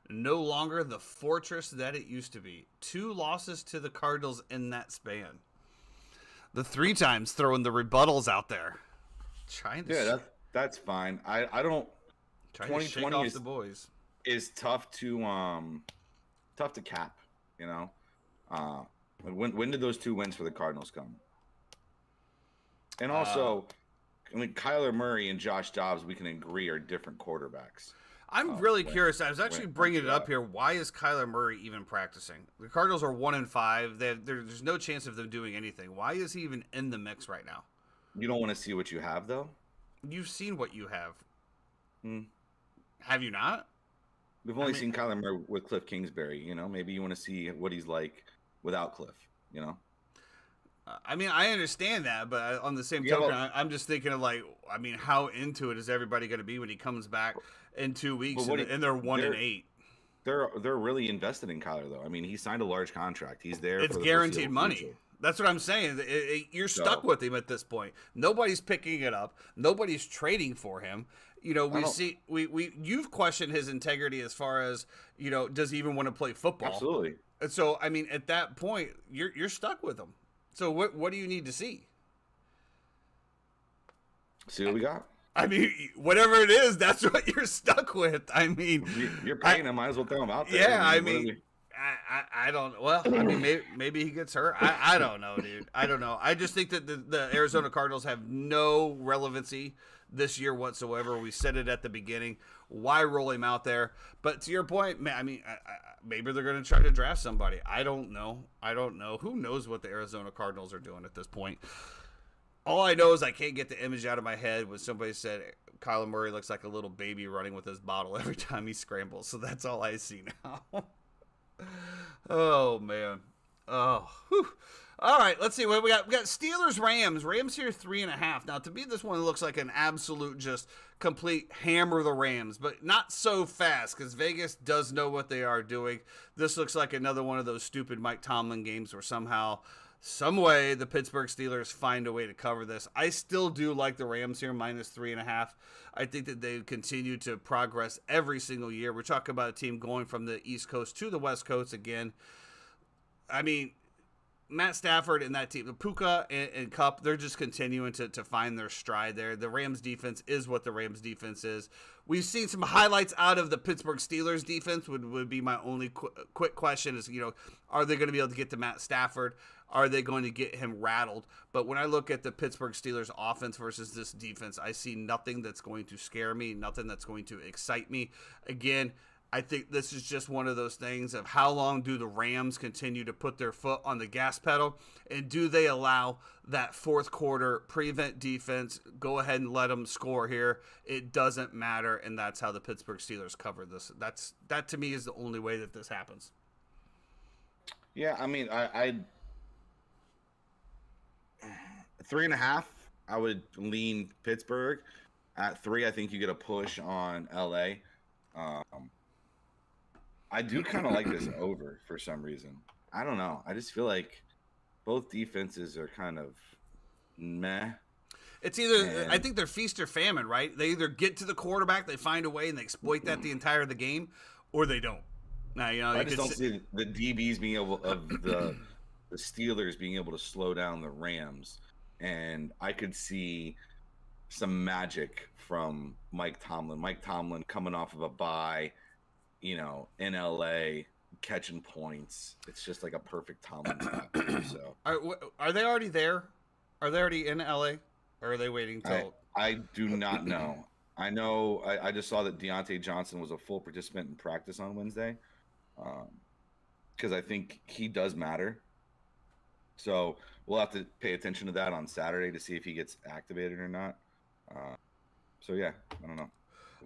No longer the fortress that it used to be. 2 losses to the Cardinals in that span. The 3 times throwing the rebuttals out there. That's fine. I don't. 2020 is the boys. Is tough to cap. When did those 2 wins for the Cardinals come? And also, Kyler Murray and Josh Dobbs, we can agree, are different quarterbacks. I'm really curious. I was actually bringing it up here. Why is Kyler Murray even practicing? The Cardinals are 1-5. There's no chance of them doing anything. Why is he even in the mix right now? You don't want to see what you have, though? You've seen what you have. Have you not? We've only seen Kyler Murray with Cliff Kingsbury. Maybe you want to see what he's like without Cliff. I understand that, but on the same token, I'm just thinking of how into it is everybody going to be when he comes back in 2 weeks and they're 1-8? They're really invested in Kyler, though. He signed a large contract. He's there. It's guaranteed money. Future. That's what I'm saying. You're stuck with him at this point. Nobody's picking it up. Nobody's trading for him. You've questioned his integrity as far as does he even want to play football? Absolutely. And so at that point, you're stuck with him. So what do you need to see? See what we got. Whatever it is, that's what you're stuck with. You're paying him. Might as well throw him out there. Yeah, I don't. Well, maybe he gets hurt. I don't know, dude. I don't know. I just think that the Arizona Cardinals have no relevancy this year whatsoever. We said it at the beginning. Why roll him out there? But to your point, man, maybe they're going to try to draft somebody. I don't know. Who knows what the Arizona Cardinals are doing at this point? All I know is I can't get the image out of my head when somebody said Kyler Murray looks like a little baby running with his bottle every time he scrambles. So that's all I see now. Oh, man. Oh, whew. All right, let's see what we got. We got Steelers, Rams. Rams here 3.5. Now, to me, this one looks like an absolute just complete hammer the Rams, but not so fast because Vegas does know what they are doing. This looks like another one of those stupid Mike Tomlin games where somehow, some way, the Pittsburgh Steelers find a way to cover this. I still do like the Rams here, minus 3.5. I think that they continue to progress every single year. We're talking about a team going from the East Coast to the West Coast again. Matt Stafford and that team, the Puka and Kupp, they're just continuing to find their stride there. The Rams defense is what the Rams defense is. We've seen some highlights out of the Pittsburgh Steelers defense would be my only quick question is, are they going to be able to get to Matt Stafford? Are they going to get him rattled? But when I look at the Pittsburgh Steelers offense versus this defense, I see nothing that's going to scare me, nothing that's going to excite me. Again, I think this is just one of those things of how long do the Rams continue to put their foot on the gas pedal, and do they allow that fourth quarter prevent defense, go ahead and let them score here. It doesn't matter, and that's how the Pittsburgh Steelers cover this. That to me is the only way that this happens. Yeah, I mean, I 3.5, I would lean Pittsburgh. At 3, I think you get a push on LA. I do kind of like this over for some reason. I don't know. I just feel like both defenses are kind of meh. It's either, I think they're feast or famine, right? They either get to the quarterback, they find a way, and they exploit that the entire of the game, or they don't. Now, I just don't see the DBs being able the Steelers being able to slow down the Rams, and I could see some magic from Mike Tomlin. Mike Tomlin coming off of a bye, in LA, catching points. It's just like a perfect Tomlin spot. So, are they already there? Are they already in LA, or are they waiting till? I do not know. I know. I just saw that Deontay Johnson was a full participant in practice on Wednesday, because I think he does matter. So we'll have to pay attention to that on Saturday to see if he gets activated or not. So yeah, I don't know.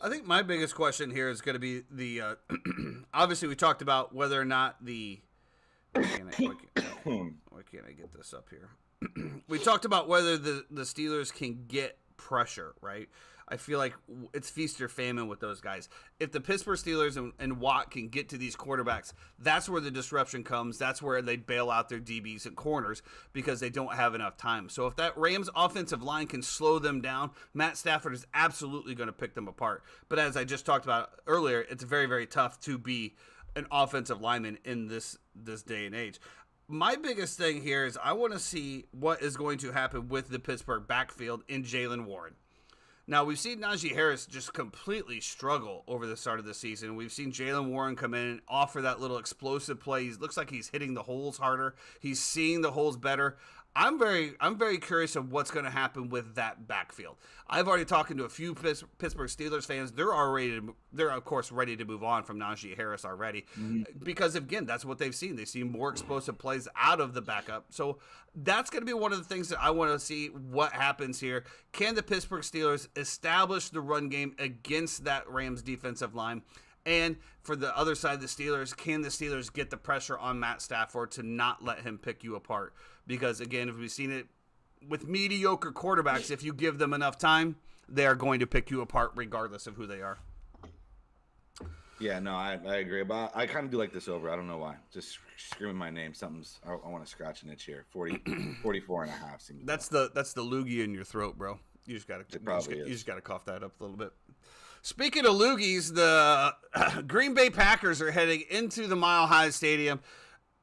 I think my biggest question here is going to be the obviously we talked about whether or not the why can't I get this up here? We talked about whether the Steelers can get pressure, right? I feel like it's feast or famine with those guys. If the Pittsburgh Steelers and Watt can get to these quarterbacks, that's where the disruption comes. That's where they bail out their DBs and corners because they don't have enough time. So if that Rams offensive line can slow them down, Matt Stafford is absolutely going to pick them apart. But as I just talked about earlier, it's very, very tough to be an offensive lineman in this day and age. My biggest thing here is I want to see what is going to happen with the Pittsburgh backfield in Jaylen Warren. Now, we've seen Najee Harris just completely struggle over the start of the season. We've seen Jaylen Warren come in and offer that little explosive play. He looks like he's hitting the holes harder. He's seeing the holes better. I'm very curious of what's going to happen with that backfield. I've already talked to a few Pittsburgh Steelers fans. They're of course ready to move on from Najee Harris already, because again, that's what they've seen. They've seen more explosive plays out of the backup. So that's going to be one of the things that I want to see what happens here. Can the Pittsburgh Steelers establish the run game against that Rams defensive line? And for the other side of the Steelers, can the Steelers get the pressure on Matt Stafford to not let him pick you apart? Because, again, if we've seen it with mediocre quarterbacks, if you give them enough time, they are going to pick you apart regardless of who they are. Yeah, no, I agree. But I kind of do like this over. I don't know why. Just screaming my name. I want to scratch an itch here. 44 and a half seems. That's the loogie in your throat, bro. You just got to cough that up a little bit. Speaking of loogies, the Green Bay Packers are heading into the Mile High Stadium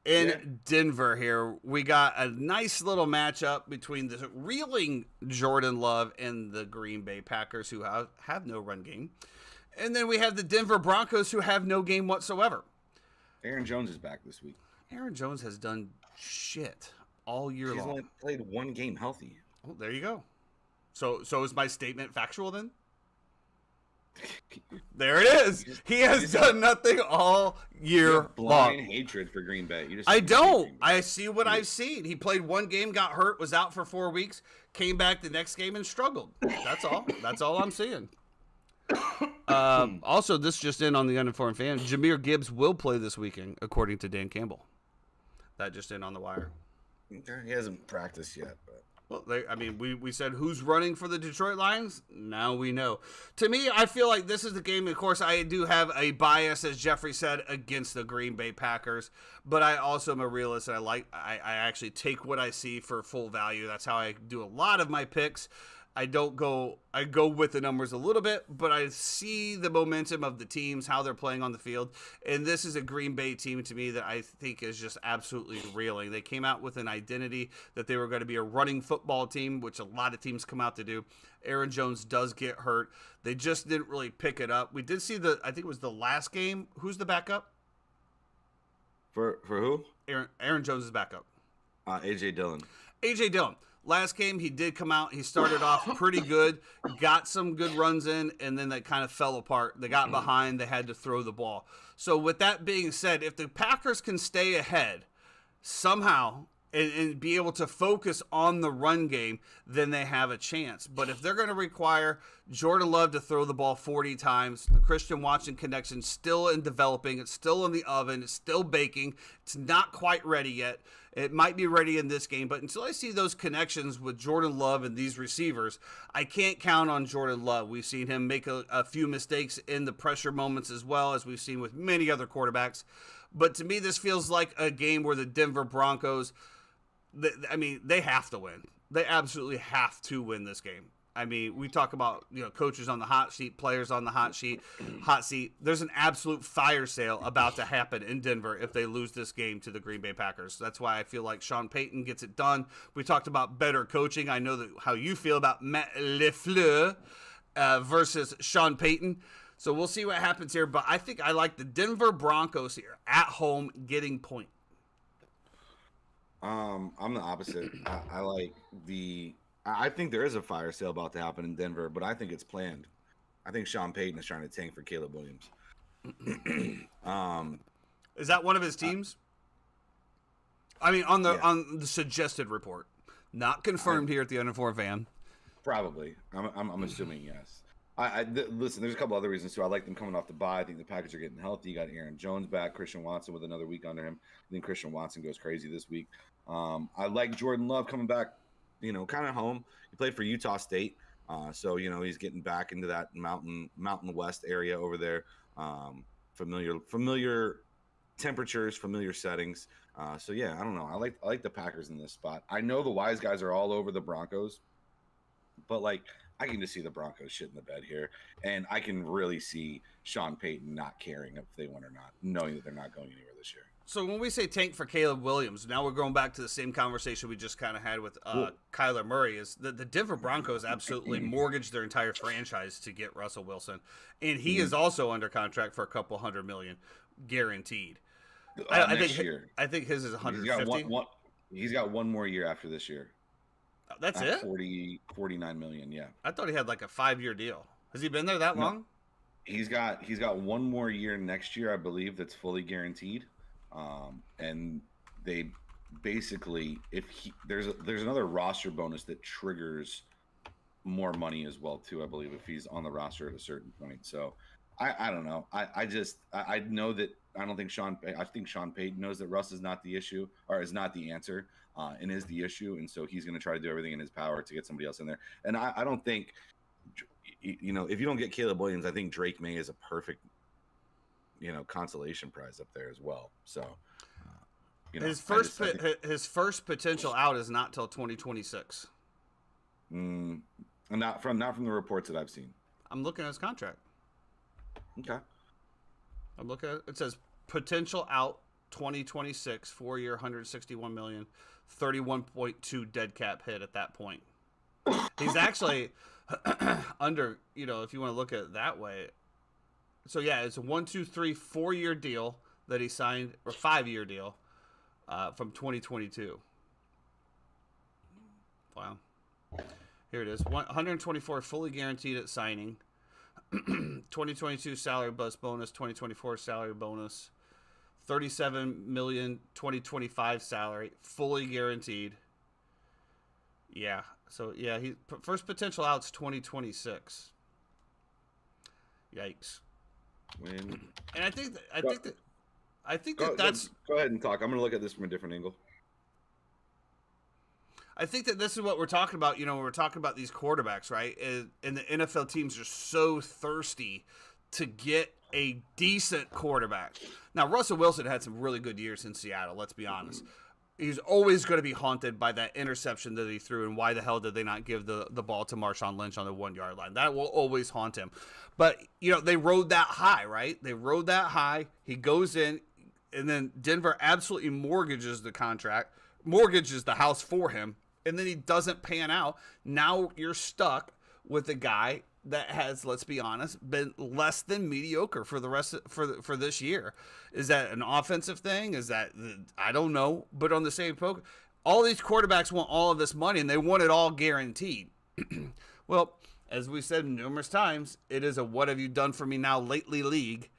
in Denver here. We got a nice little matchup between the reeling Jordan Love and the Green Bay Packers, who have no run game. And then we have the Denver Broncos, who have no game whatsoever. Aaron Jones is back this week. Aaron Jones has done shit all year long. He's only played one game healthy. Oh, there you go. So is my statement factual then? There it is. He has done nothing all year long. Blind hatred for Green Bay. I don't. I see what I've seen. He played one game, got hurt, was out for 4 weeks, came back the next game and struggled. That's all. That's all I'm seeing. Also, this just in on the Uninformed Fan, Jahmyr Gibbs will play this weekend, according to Dan Campbell. That just in on the wire. He hasn't practiced yet, but. Well, we said who's running for the Detroit Lions? Now we know. To me, I feel like this is the game. Of course, I do have a bias, as Jeffrey said, against the Green Bay Packers. But I also am a realist. And I actually take what I see for full value. That's how I do a lot of my picks. I go with the numbers a little bit, but I see the momentum of the teams, how they're playing on the field. And this is a Green Bay team to me that I think is just absolutely reeling. They came out with an identity that they were going to be a running football team, which a lot of teams come out to do. Aaron Jones does get hurt. They just didn't really pick it up. We did see I think it was the last game. Who's the backup? For who? Aaron Jones is backup. A.J. Dillon. A.J. Dillon. Last game, he did come out. He started off pretty good, got some good runs in, and then they kind of fell apart. They got behind. They had to throw the ball. So with that being said, if the Packers can stay ahead somehow and be able to focus on the run game, then they have a chance. But if they're going to require Jordan Love to throw the ball 40 times, the Christian Watson connection still in developing, it's still in the oven, it's still baking, it's not quite ready yet. It might be ready in this game, but until I see those connections with Jordan Love and these receivers, I can't count on Jordan Love. We've seen him make a few mistakes in the pressure moments as well, as we've seen with many other quarterbacks. But to me, this feels like a game where the Denver Broncos, they have to win. They absolutely have to win this game. I mean, we talk about, coaches on the hot seat, players on the hot seat. There's an absolute fire sale about to happen in Denver if they lose this game to the Green Bay Packers. That's why I feel like Sean Payton gets it done. We talked about better coaching. I know how you feel about Matt LaFleur versus Sean Payton. So we'll see what happens here. But I think I like the Denver Broncos here at home getting point. I'm the opposite. I think there is a fire sale about to happen in Denver, but I think it's planned. I think Sean Payton is trying to tank for Caleb Williams. Is that one of his teams? On the suggested report, not confirmed here at the Under 4 Van. Probably. I'm assuming yes. Listen, there's a couple other reasons too. I like them coming off the bye. I think the Packers are getting healthy. You got Aaron Jones back, Christian Watson with another week under him. I think Christian Watson goes crazy this week. I like Jordan Love coming back, kind of home. He played for Utah State, so he's getting back into that Mountain West area over there. Familiar temperatures, familiar settings. So yeah, I don't know. I like the Packers in this spot. I know the wise guys are all over the Broncos, but I can just see the Broncos shit in the bed here, and I can really see Sean Payton not caring if they win or not, knowing that they're not going anywhere this year. So when we say tank for Caleb Williams, now we're going back to the same conversation we just kind of had with Kyler Murray, is that the Denver Broncos absolutely mortgaged their entire franchise to get Russell Wilson, and he is also under contract for $200 million guaranteed. I think his is 150. He's got one more year after this year. That's it? 49 million, yeah. I thought he had like a 5-year deal. Has he been there that long? He's got one more year next year, I believe, that's fully guaranteed. And they basically, there's another roster bonus that triggers more money as well too, I believe, if he's on the roster at a certain point. So I don't know. I know that I think Sean Payton knows that Russ is not the issue, or is not the answer, and is the issue, and so he's going to try to do everything in his power to get somebody else in there. And I don't think, if you don't get Caleb Williams, I think Drake May is a perfect, consolation prize up there as well. So, his first potential out is not till 2026. Not from the reports that I've seen. I'm looking at his contract. Okay. I'm looking at it. Says potential out 2026, 4-year, $161 million, 31.2 dead cap hit at that point. He's actually under, if you want to look at it that way. So yeah, it's a 4-year deal that he signed, or 5-year deal from 2022. Wow. Here it is. 124 fully guaranteed at signing. 2022 salary bonus, 2024 salary bonus, 37 million 2025 salary, fully guaranteed. Yeah. So yeah, he first potential out's 2026. Yikes. And I think that's. Go ahead and talk. I'm going to look at this from a different angle. I think that this is what we're talking about. We're talking about these quarterbacks, right? And the NFL teams are so thirsty to get a decent quarterback. Now, Russell Wilson had some really good years in Seattle, let's be honest. he's always going to be haunted by that interception that he threw, and why the hell did they not give the ball to Marshawn Lynch on the 1 yard line? That will always haunt him. But, they rode that high, right? They rode that high. He goes in, and then Denver absolutely mortgages the house for him, and then he doesn't pan out. Now you're stuck with a guy that has, let's be honest, been less than mediocre for the rest for this year. Is that an offensive thing? Is that, I don't know. But on the same token, all these quarterbacks want all of this money, and they want it all guaranteed. Well, as we said numerous times, it is a what have you done for me now lately league.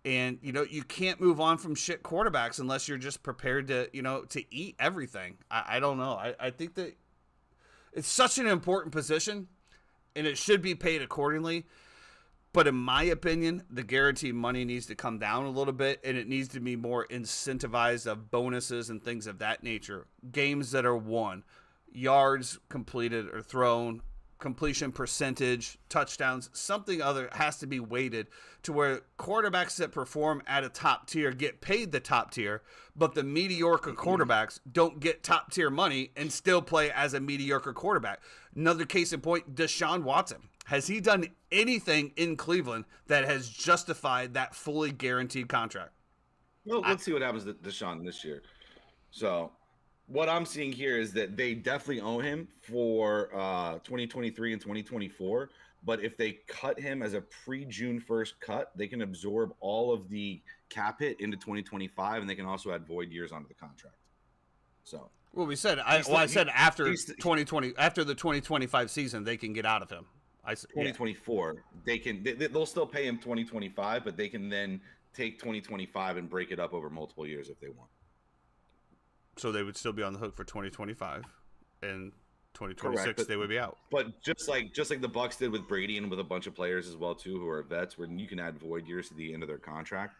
And, you can't move on from shit quarterbacks unless you're just prepared to, to eat everything. I don't know. I think that it's such an important position, and it should be paid accordingly. But in my opinion, the guaranteed money needs to come down a little bit, and it needs to be more incentivized of bonuses and things of that nature. Games that are won, yards completed or thrown, completion percentage, touchdowns, something other has to be weighted to where quarterbacks that perform at a top tier get paid the top tier, but the mediocre quarterbacks don't get top tier money and still play as a mediocre quarterback. Another case in point, Deshaun Watson. Has he done anything in Cleveland that has justified that fully guaranteed contract? Well, let's see what happens to Deshaun this year. So what I'm seeing here is that they definitely owe him for 2023 and 2024. But if they cut him as a pre-June 1st cut, they can absorb all of the cap hit into 2025, and they can also add void years onto the contract. So, well, we said I said after 2020, after the 2025 season, they can get out of him. 2024, they'll still pay him 2025, but they can then take 2025 and break it up over multiple years if they want. So they would still be on the hook for 2025, and 2026 correct, they would be out. But just like the Bucs did with Brady and with a bunch of players as well too, who are vets, where you can add void years to the end of their contract,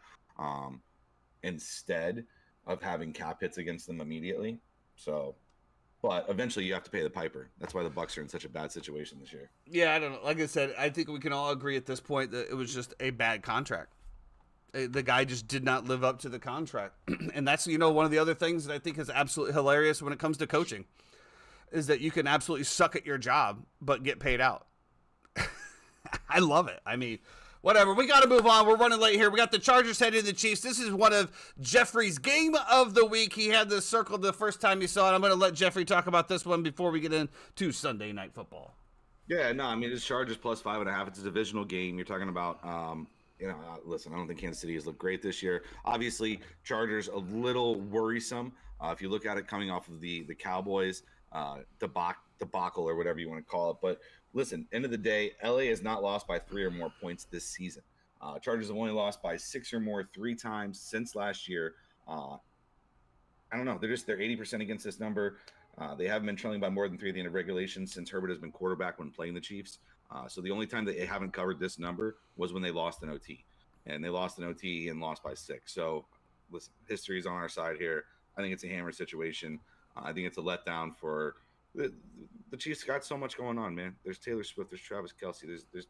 instead of having cap hits against them immediately. So, but eventually you have to pay the piper. That's why the Bucs are in such a bad situation this year. Yeah, I don't know. Like I said, I think we can all agree at this point that it was just a bad contract. The guy just did not live up to the contract. And that's, one of the other things that I think is absolutely hilarious when it comes to coaching is that you can absolutely suck at your job, but get paid out. I love it. I mean, whatever. We got to move on. We're running late here. We got the Chargers heading to the Chiefs. This is one of Jeffrey's game of the week. He had this circled the first time he saw it. I'm going to let Jeffrey talk about this one before we get into Sunday Night Football. Yeah, no, I mean, it's Chargers plus 5.5. It's a divisional game. You're talking about, listen, I don't think Kansas City has looked great this year. Obviously, Chargers a little worrisome. If you look at it coming off of the Cowboys debacle or whatever you want to call it. But listen, end of the day, LA has not lost by 3 or more points this season. Chargers have only lost by 6 or more 3 times since last year. I don't know. They're 80% against this number. They haven't been trailing by more than 3 at the end of regulation since Herbert has been quarterback when playing the Chiefs. So the only time that they haven't covered this number was when they lost in OT. And they lost in OT and lost by 6. So, listen, history is on our side here. I think it's a hammer situation. I think it's a letdown for the Chiefs. Got so much going on, man. There's Taylor Swift. There's Travis Kelce. There's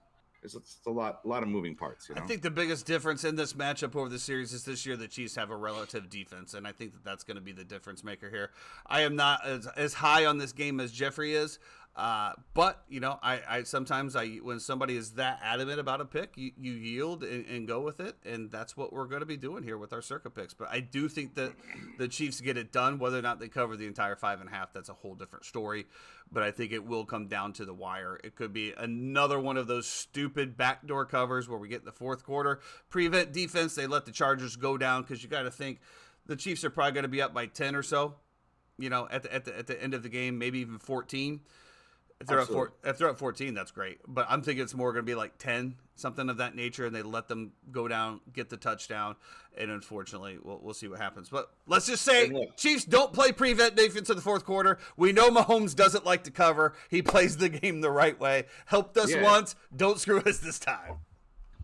a lot of moving parts. I think the biggest difference in this matchup over the series is this year the Chiefs have a relative defense, and I think that's going to be the difference maker here. I am not as high on this game as Jeffrey is, but I sometimes when somebody is that adamant about a pick, you yield and go with it, and that's what we're going to be doing here with our Circa picks. But I do think that the Chiefs get it done. Whether or not they cover the entire 5.5, that's a whole different story. But I think it will come down to the wire. It could be another one of those stupid backdoor covers where we get in the fourth quarter. Prevent defense, they let the Chargers go down because you got to think the Chiefs are probably going to be up by 10 or so, at the end of the game, maybe even 14. If they're up 14, that's great. But I'm thinking it's more going to be like 10, something of that nature, and they let them go down, get the touchdown, and unfortunately, we'll see what happens. But let's just say Chiefs don't play prevent defense in the fourth quarter. We know Mahomes doesn't like to cover. He plays the game the right way. Helped us once. Don't screw us this time.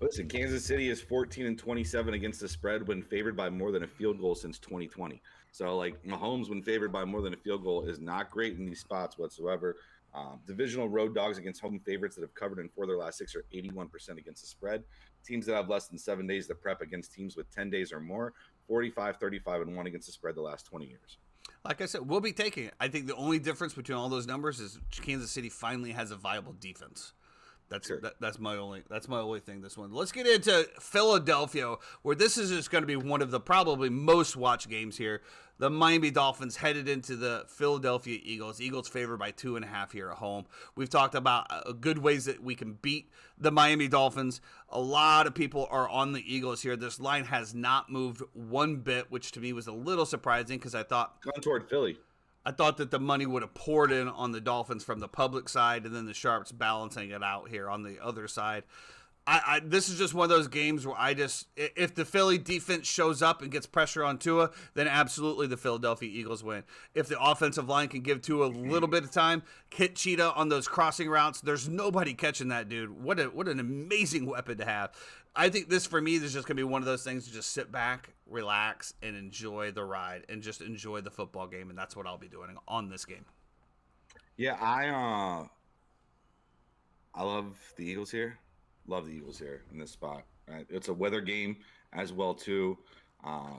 Listen, Kansas City is 14-27 against the spread when favored by more than a field goal since 2020. So, Mahomes when favored by more than a field goal is not great in these spots whatsoever. Divisional road dogs against home favorites that have covered in 4 of their last 6 are 81% against the spread. Teams that have less than 7 days to prep against teams with 10 days or more, 45, 35, and 1 against the spread the last 20 years. Like I said, we'll be taking it. I think the only difference between all those numbers is Kansas City finally has a viable defense. That's my only thing this one. Let's get into Philadelphia, where this is just going to be one of the probably most watched games here. The Miami Dolphins headed into the Philadelphia Eagles. Eagles favored by 2.5 here at home. We've talked about good ways that we can beat the Miami Dolphins. A lot of people are on the Eagles here. This line has not moved one bit, which to me was a little surprising because I thought going toward Philly. I thought that the money would have poured in on the Dolphins from the public side, and then the Sharps balancing it out here on the other side. This is just one of those games where if the Philly defense shows up and gets pressure on Tua, then absolutely the Philadelphia Eagles win. If the offensive line can give Tua a little bit of time, hit Cheetah on those crossing routes, there's nobody catching that dude. What an amazing weapon to have. I think this, for me, is just going to be one of those things to just sit back, relax, and enjoy the ride and just enjoy the football game, and that's what I'll be doing on this game. Yeah, I love the Eagles here. Love the Eagles here in this spot. Right? It's a weather game as well, too.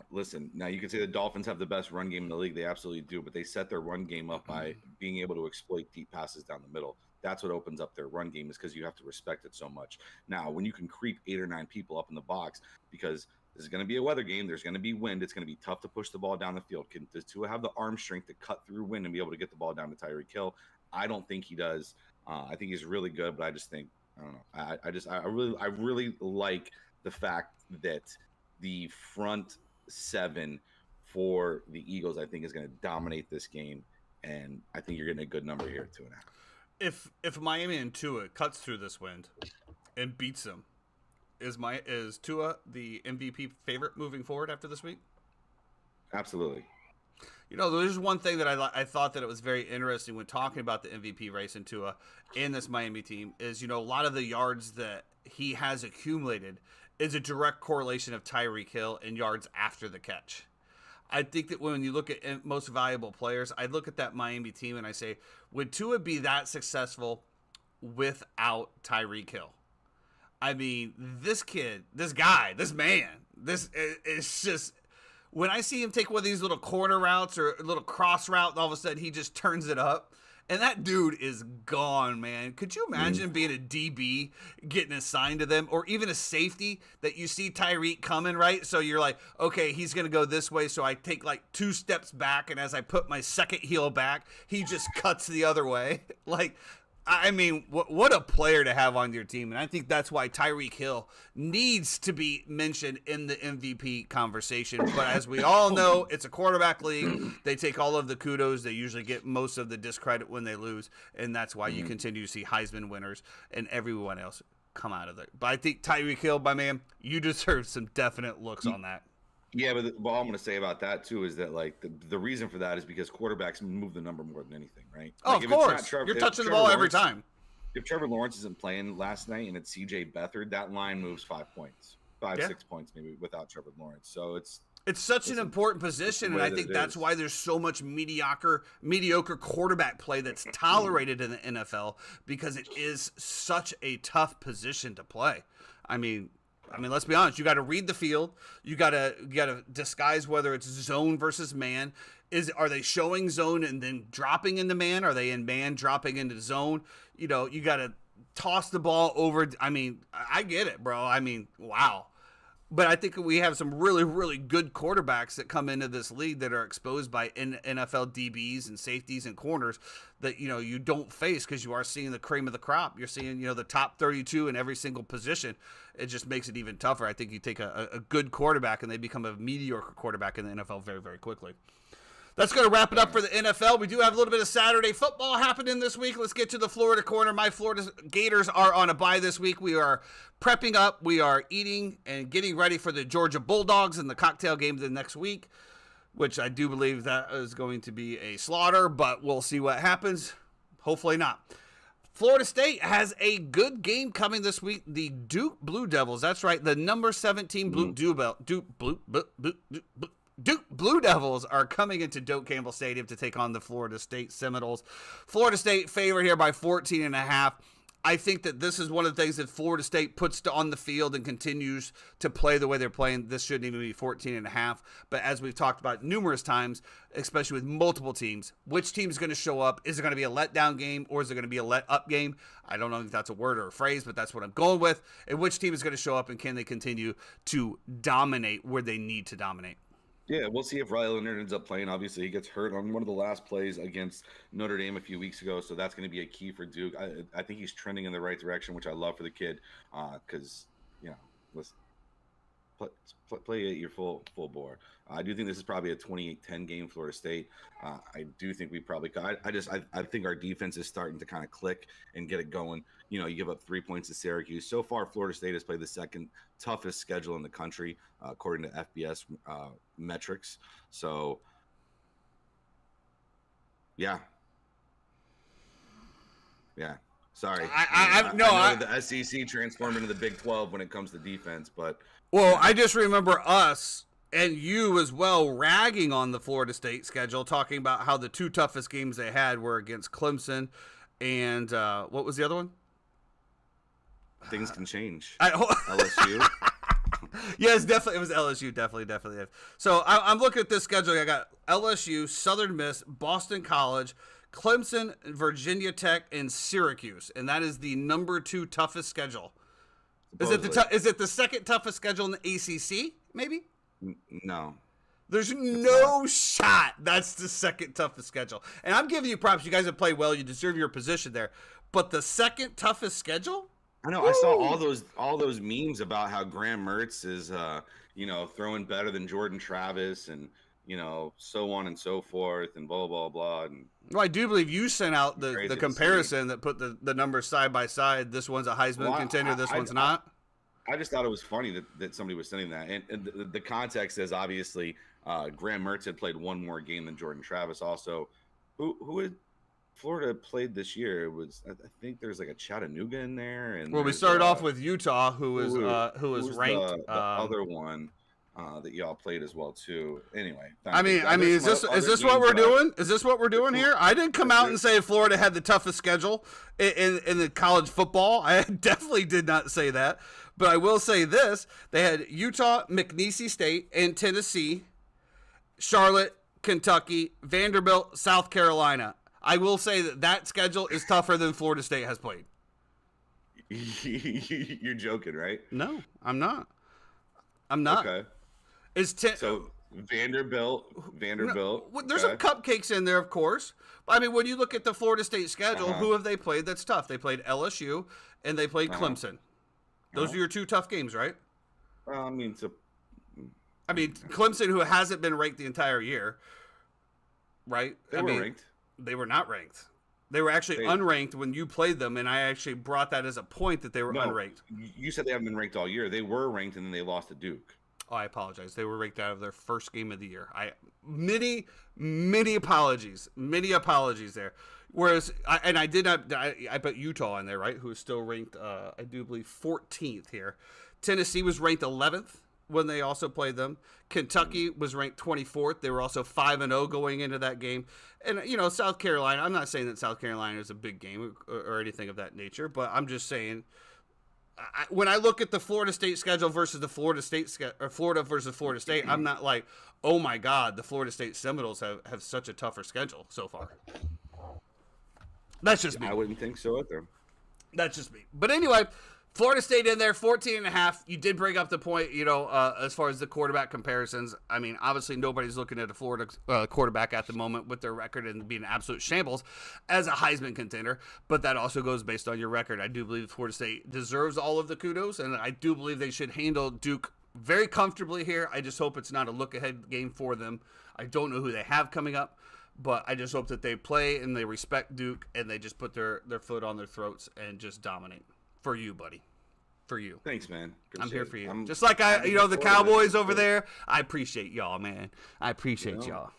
Listen, now you can say the Dolphins have the best run game in the league. They absolutely do, but they set their run game up by being able to exploit deep passes down the middle. That's what opens up their run game, is because you have to respect it so much. Now, when you can creep 8 or 9 people up in the box, because this is going to be a weather game, there's going to be wind, it's going to be tough to push the ball down the field. Does Tua have the arm strength to cut through wind and be able to get the ball down to Tyreek Hill? I don't think he does. I think he's really good, but I just think, I don't know. I really like the fact that the front 7 for the Eagles, I think, is going to dominate this game, and I think you're getting a good number here, 2.5. If Miami and Tua cuts through this wind and beats them, is Tua the MVP favorite moving forward after this week? Absolutely. You know, there's one thing that I thought that it was very interesting when talking about the MVP race in Tua and this Miami team is, you know, a lot of the yards that he has accumulated is a direct correlation of Tyreek Hill and yards after the catch. I think that when you look at most valuable players, I look at that Miami team and I say, would Tua be that successful without Tyreek Hill? I mean, this man, this is just, when I see him take one of these little corner routes or a little cross route, and all of a sudden he just turns it up. And that dude is gone, man. Could you imagine being a DB, getting assigned to them, or even a safety that you see Tyreek coming, right? So you're like, okay, he's going to go this way. So I take like 2 steps back, and as I put my second heel back, he just cuts the other way. Like, I mean, what a player to have on your team. And I think that's why Tyreek Hill needs to be mentioned in the MVP conversation. But as we all know, it's a quarterback league. They take all of the kudos. They usually get most of the discredit when they lose. And that's why you continue to see Heisman winners and everyone else come out of it. But I think Tyreek Hill, my man, you deserve some definite looks on that. Yeah, but all I'm going to say about that, too, is that, like, the reason for that is because quarterbacks move the number more than anything, right? Oh, like, of course. You're touching the ball every time. If Trevor Lawrence isn't playing last night and it's C.J. Beathard, that line moves 5 points. 6 points maybe without Trevor Lawrence. So it's such an important position, and I think that's why there's so much mediocre quarterback play that's tolerated in the NFL, because it is such a tough position to play. I mean, let's be honest. You got to read the field. You got to disguise whether it's zone versus man. Are they showing zone and then dropping into man? Are they in man dropping into zone? You know, you got to toss the ball over. I mean, I get it, bro. I mean, wow. But I think we have some really, really good quarterbacks that come into this league that are exposed by NFL DBs and safeties and corners that, you know, you don't face, because you are seeing the cream of the crop. You're seeing, you know, the top 32 in every single position. It just makes it even tougher. I think you take a good quarterback and they become a mediocre quarterback in the NFL very, very quickly. That's going to wrap it up for the NFL. We do have a little bit of Saturday football happening this week. Let's get to the Florida corner. My Florida Gators are on a bye this week. We are prepping up. We are eating and getting ready for the Georgia Bulldogs and the cocktail game the next week, which I do believe that is going to be a slaughter, but we'll see what happens. Hopefully not. Florida State has a good game coming this week. The Duke Blue Devils, that's right, the number 17 Duke Blue Devils are coming into Doak Campbell Stadium to take on the Florida State Seminoles. Florida State favored here by 14.5. I think that this is one of the things that Florida State puts on the field and continues to play the way they're playing. This shouldn't even be 14.5. But as we've talked about numerous times, especially with multiple teams, which team is going to show up? Is it going to be a letdown game or is it going to be a let-up game? I don't know if that's a word or a phrase, but that's what I'm going with. And which team is going to show up and can they continue to dominate where they need to dominate? Yeah, we'll see if Riley Leonard ends up playing. Obviously, he gets hurt on one of the last plays against Notre Dame a few weeks ago, so that's going to be a key for Duke. I think he's trending in the right direction, which I love for the kid, because let's play at your full bore. I do think this is probably a 28-10 game, Florida State. I do think we probably – I think our defense is starting to kind of click and get it going. You give up 3 points to Syracuse. So far, Florida State has played the second toughest schedule in the country, according to FBS metrics. So, yeah. Sorry. I know the SEC transformed into the Big 12 when it comes to defense, but – Well, I just remember us and you as well ragging on the Florida State schedule, talking about how the two toughest games they had were against Clemson and what was the other one? Things can change. LSU. Yes, definitely. It was LSU. Definitely. So I'm looking at this schedule. I got LSU, Southern Miss, Boston College, Clemson, Virginia Tech, and Syracuse. And that is the number 2 toughest schedule. Is it the second toughest schedule in the ACC, maybe? No. There's no shot that's the second toughest schedule. And I'm giving you props. You guys have played well. You deserve your position there. But the second toughest schedule? I know. Woo! I saw all those memes about how Graham Mertz is, throwing better than Jordan Travis and, so on and so forth and blah, blah, blah. And well, I do believe you sent out the comparison that put the numbers side by side. This one's a Heisman contender. This one's not. I just thought it was funny that somebody was sending that. And the context is obviously Graham Mertz had played one more game than Jordan Travis. Also, who had Florida played this year? It was I think there's like a Chattanooga in there. And well, we started off with Utah, who was ranked. The other one that y'all played as well too. Anyway, is this what we're doing? Is this what we're doing here? I didn't come out and say Florida had the toughest schedule in the college football. I definitely did not say that. But I will say this: they had Utah, McNeese State, and Tennessee, Charlotte, Kentucky, Vanderbilt, South Carolina. I will say that schedule is tougher than Florida State has played. You're joking, right? No, I'm not. Okay. So Vanderbilt. No, there's some cupcakes in there, of course. I mean, when you look at the Florida State schedule, who have they played that's tough? They played LSU and they played Clemson. Those are your 2 tough games, right? Clemson, who hasn't been ranked the entire year, right? They were ranked. They were not ranked. They were actually unranked when you played them, and I actually brought that as a point that they were unranked. You said they haven't been ranked all year. They were ranked, and then they lost to Duke. Oh, I apologize. They were ranked out of their first game of the year. Many apologies. Many apologies there. Whereas, I put Utah in there, right, who is still ranked, I do believe, 14th here. Tennessee was ranked 11th when they also played them. Kentucky was ranked 24th. They were also 5-0 going into that game. And, South Carolina, I'm not saying that South Carolina is a big game or anything of that nature, but I'm just saying, when I look at the Florida State schedule versus the Florida versus Florida State, I'm not like, oh my God, the Florida State Seminoles have such a tougher schedule so far. That's just me. I wouldn't think so either. That's just me. But anyway, Florida State in there, 14.5. You did bring up the point, as far as the quarterback comparisons. I mean, obviously nobody's looking at a Florida quarterback at the moment with their record and being absolute shambles as a Heisman contender. But that also goes based on your record. I do believe Florida State deserves all of the kudos, and I do believe they should handle Duke very comfortably here. I just hope it's not a look-ahead game for them. I don't know who they have coming up, but I just hope that they play and they respect Duke and they just put their foot on their throats and just dominate. For you, buddy. For you. Thanks, man. I'm here for you. Just like the Cowboys over there. I appreciate y'all, man. I appreciate y'all.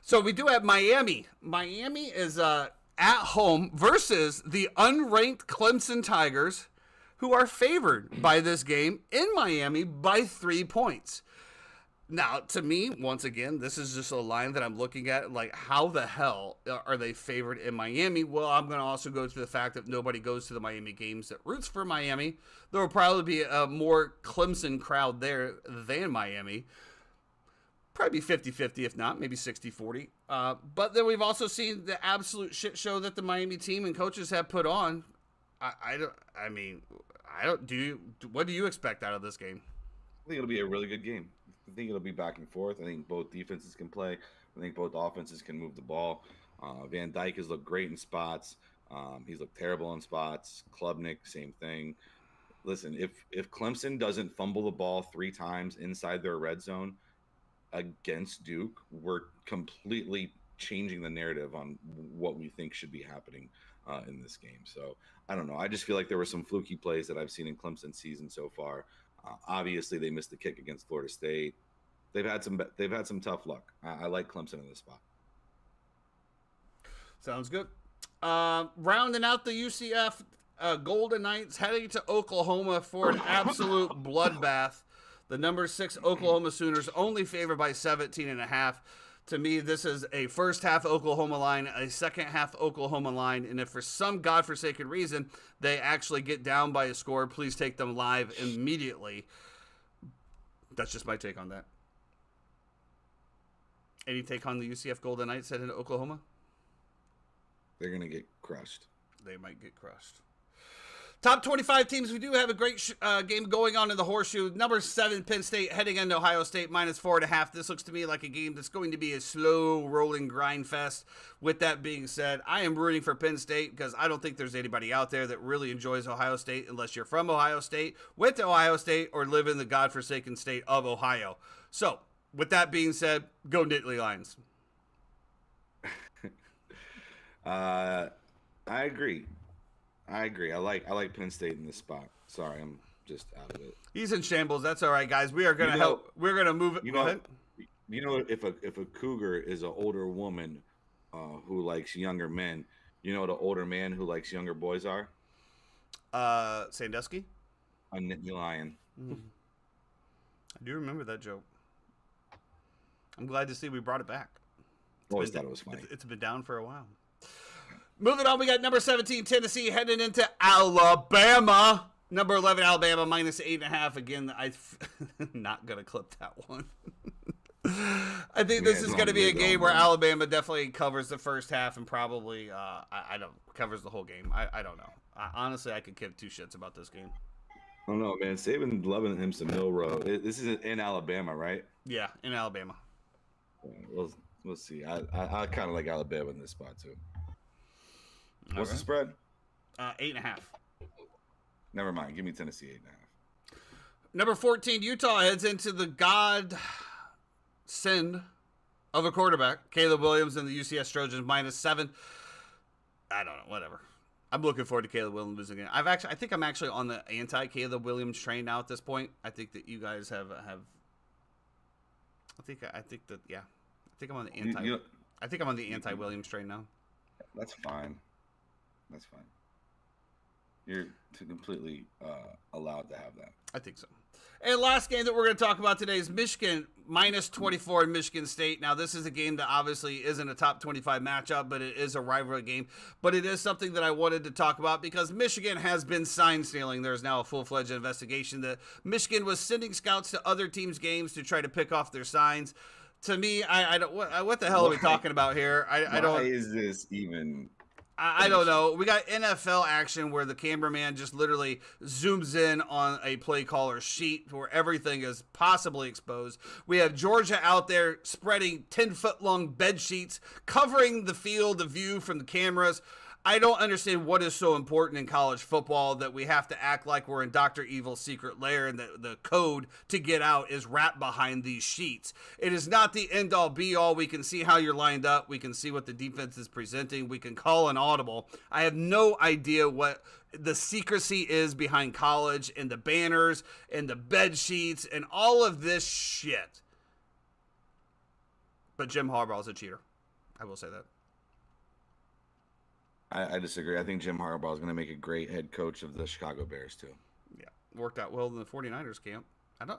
So we do have Miami. Miami is at home versus the unranked Clemson Tigers, who are favored by this game in Miami by 3 points. Now, to me, once again, this is just a line that I'm looking at. Like, how the hell are they favored in Miami? Well, I'm going to also go to the fact that nobody goes to the Miami games that roots for Miami. There will probably be a more Clemson crowd there than Miami. Probably 50-50, if not, maybe 60-40. But then we've also seen the absolute shit show that the Miami team and coaches have put on. What do you expect out of this game? I think it'll be a really good game. I think it'll be back and forth. I think both defenses can play. I think both offenses can move the ball. Van Dyke has looked great in spots. He's looked terrible in spots. Klubnik, same thing. Listen, if Clemson doesn't fumble the ball 3 times inside their red zone against Duke, we're completely changing the narrative on what we think should be happening in this game. So I don't know. I just feel like there were some fluky plays that I've seen in Clemson's season so far. Obviously, they missed the kick against Florida State. They've had some tough luck. I like Clemson in this spot. Sounds good. Rounding out the UCF Golden Knights, heading to Oklahoma for an absolute bloodbath. The number 6 Oklahoma Sooners only favored by 17.5. To me, this is a first half Oklahoma line, a second half Oklahoma line, and if for some godforsaken reason they actually get down by a score, please take them live immediately. That's just my take on that. Any take on the UCF Golden Knights heading to Oklahoma? They're going to get crushed. They might get crushed. Top 25 teams. We do have a great game going on in the Horseshoe. Number 7, Penn State, heading into Ohio State, -4.5. This looks to me like a game that's going to be a slow rolling grind fest. With that being said, I am rooting for Penn State because I don't think there's anybody out there that really enjoys Ohio State unless you're from Ohio State, went to Ohio State, or live in the godforsaken state of Ohio. So, with that being said, go Nittany Lions. I agree. I like Penn State in this spot. Sorry, I'm just out of it. He's in shambles. That's all right, guys. We are gonna help. We're gonna move it. Go ahead. You know, if a cougar is an older woman who likes younger men, you know what an older man who likes younger boys are? Sandusky. A Nittany Lion. I do remember that joke. I'm glad to see we brought it back. Always thought it was funny. It's been down for a while. Moving on, we got number 17, Tennessee, heading into Alabama. Number 11, Alabama, -8.5. Again, I'm not going to clip that one. I think this is going to be a game where Alabama definitely covers the first half and probably covers the whole game. I don't know. Honestly, I could give 2 shits about this game. I don't know, man. Saban loving him some Milrow. This is in Alabama, right? Yeah, in Alabama. We'll see. I kind of like Alabama in this spot, too. What's the spread? 8.5. Never mind. Give me Tennessee 8.5. Number 14, Utah heads into the God sin of a quarterback, Caleb Williams, and the UCS Trojans -7. I don't know. Whatever. I'm looking forward to Caleb Williams again. I think I'm actually on the anti-Caleb Williams train now at this point. I think that you guys have. I think that yeah. I think I'm on the anti. I think I'm on the anti-Williams train now. That's fine. That's fine. You're completely allowed to have that. I think so. And last game that we're going to talk about today is Michigan -24 in Michigan State. Now, this is a game that obviously isn't a top 25 matchup, but it is a rivalry game. But it is something that I wanted to talk about because Michigan has been sign stealing. There's now a full-fledged investigation that Michigan was sending scouts to other teams' games to try to pick off their signs. To me, I don't. What the hell are we talking about here? I don't. Why is this even? I don't know. We got NFL action where the cameraman just literally zooms in on a play caller's sheet where everything is possibly exposed. We have Georgia out there spreading 10-foot-long bed sheets, covering the field of view from the cameras. I don't understand what is so important in college football that we have to act like we're in Dr. Evil's secret lair and the code to get out is wrapped behind these sheets. It is not the end-all, be-all. We can see how you're lined up. We can see what the defense is presenting. We can call an audible. I have no idea what the secrecy is behind college and the banners and the bed sheets and all of this shit. But Jim Harbaugh is a cheater. I will say that. I disagree. I think Jim Harbaugh is going to make a great head coach of the Chicago Bears, too. Yeah, worked out well in the 49ers camp.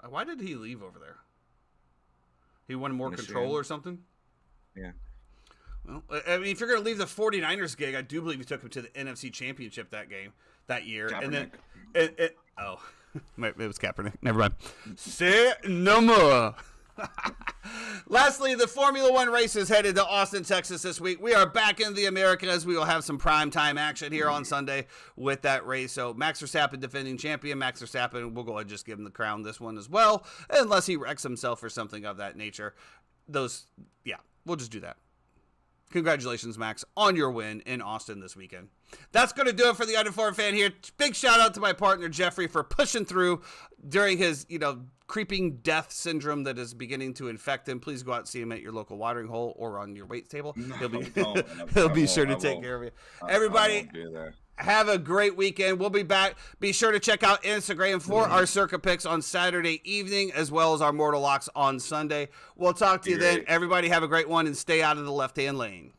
Why did he leave over there? He wanted more control or something? Yeah. Well, I mean, if you're going to leave the 49ers gig, I do believe he took him to the NFC Championship that year. Kaepernick. And then, it was Kaepernick. Never mind. Say no more. Lastly, the Formula One race is headed to Austin, Texas this week. We are back in the Americas. We will have some prime time action here on Sunday with that race. So Max Verstappen, defending champion. Max Verstappen, we'll go ahead and just give him the crown this one as well, unless he wrecks himself or something of that nature. We'll just do that. Congratulations, Max, on your win in Austin this weekend. That's going to do it for the Uninformed Fan here. Big shout out to my partner, Jeffrey, for pushing through during his, creeping death syndrome that is beginning to infect him. Please go out and see him at your local watering hole or on your weights table. He'll be sure to take care of you. Everybody, have a great weekend. We'll be back. Be sure to check out Instagram for our Circa picks on Saturday evening, as well as our Mortal Locks on Sunday. We'll talk to you then. Everybody have a great one and stay out of the left-hand lane.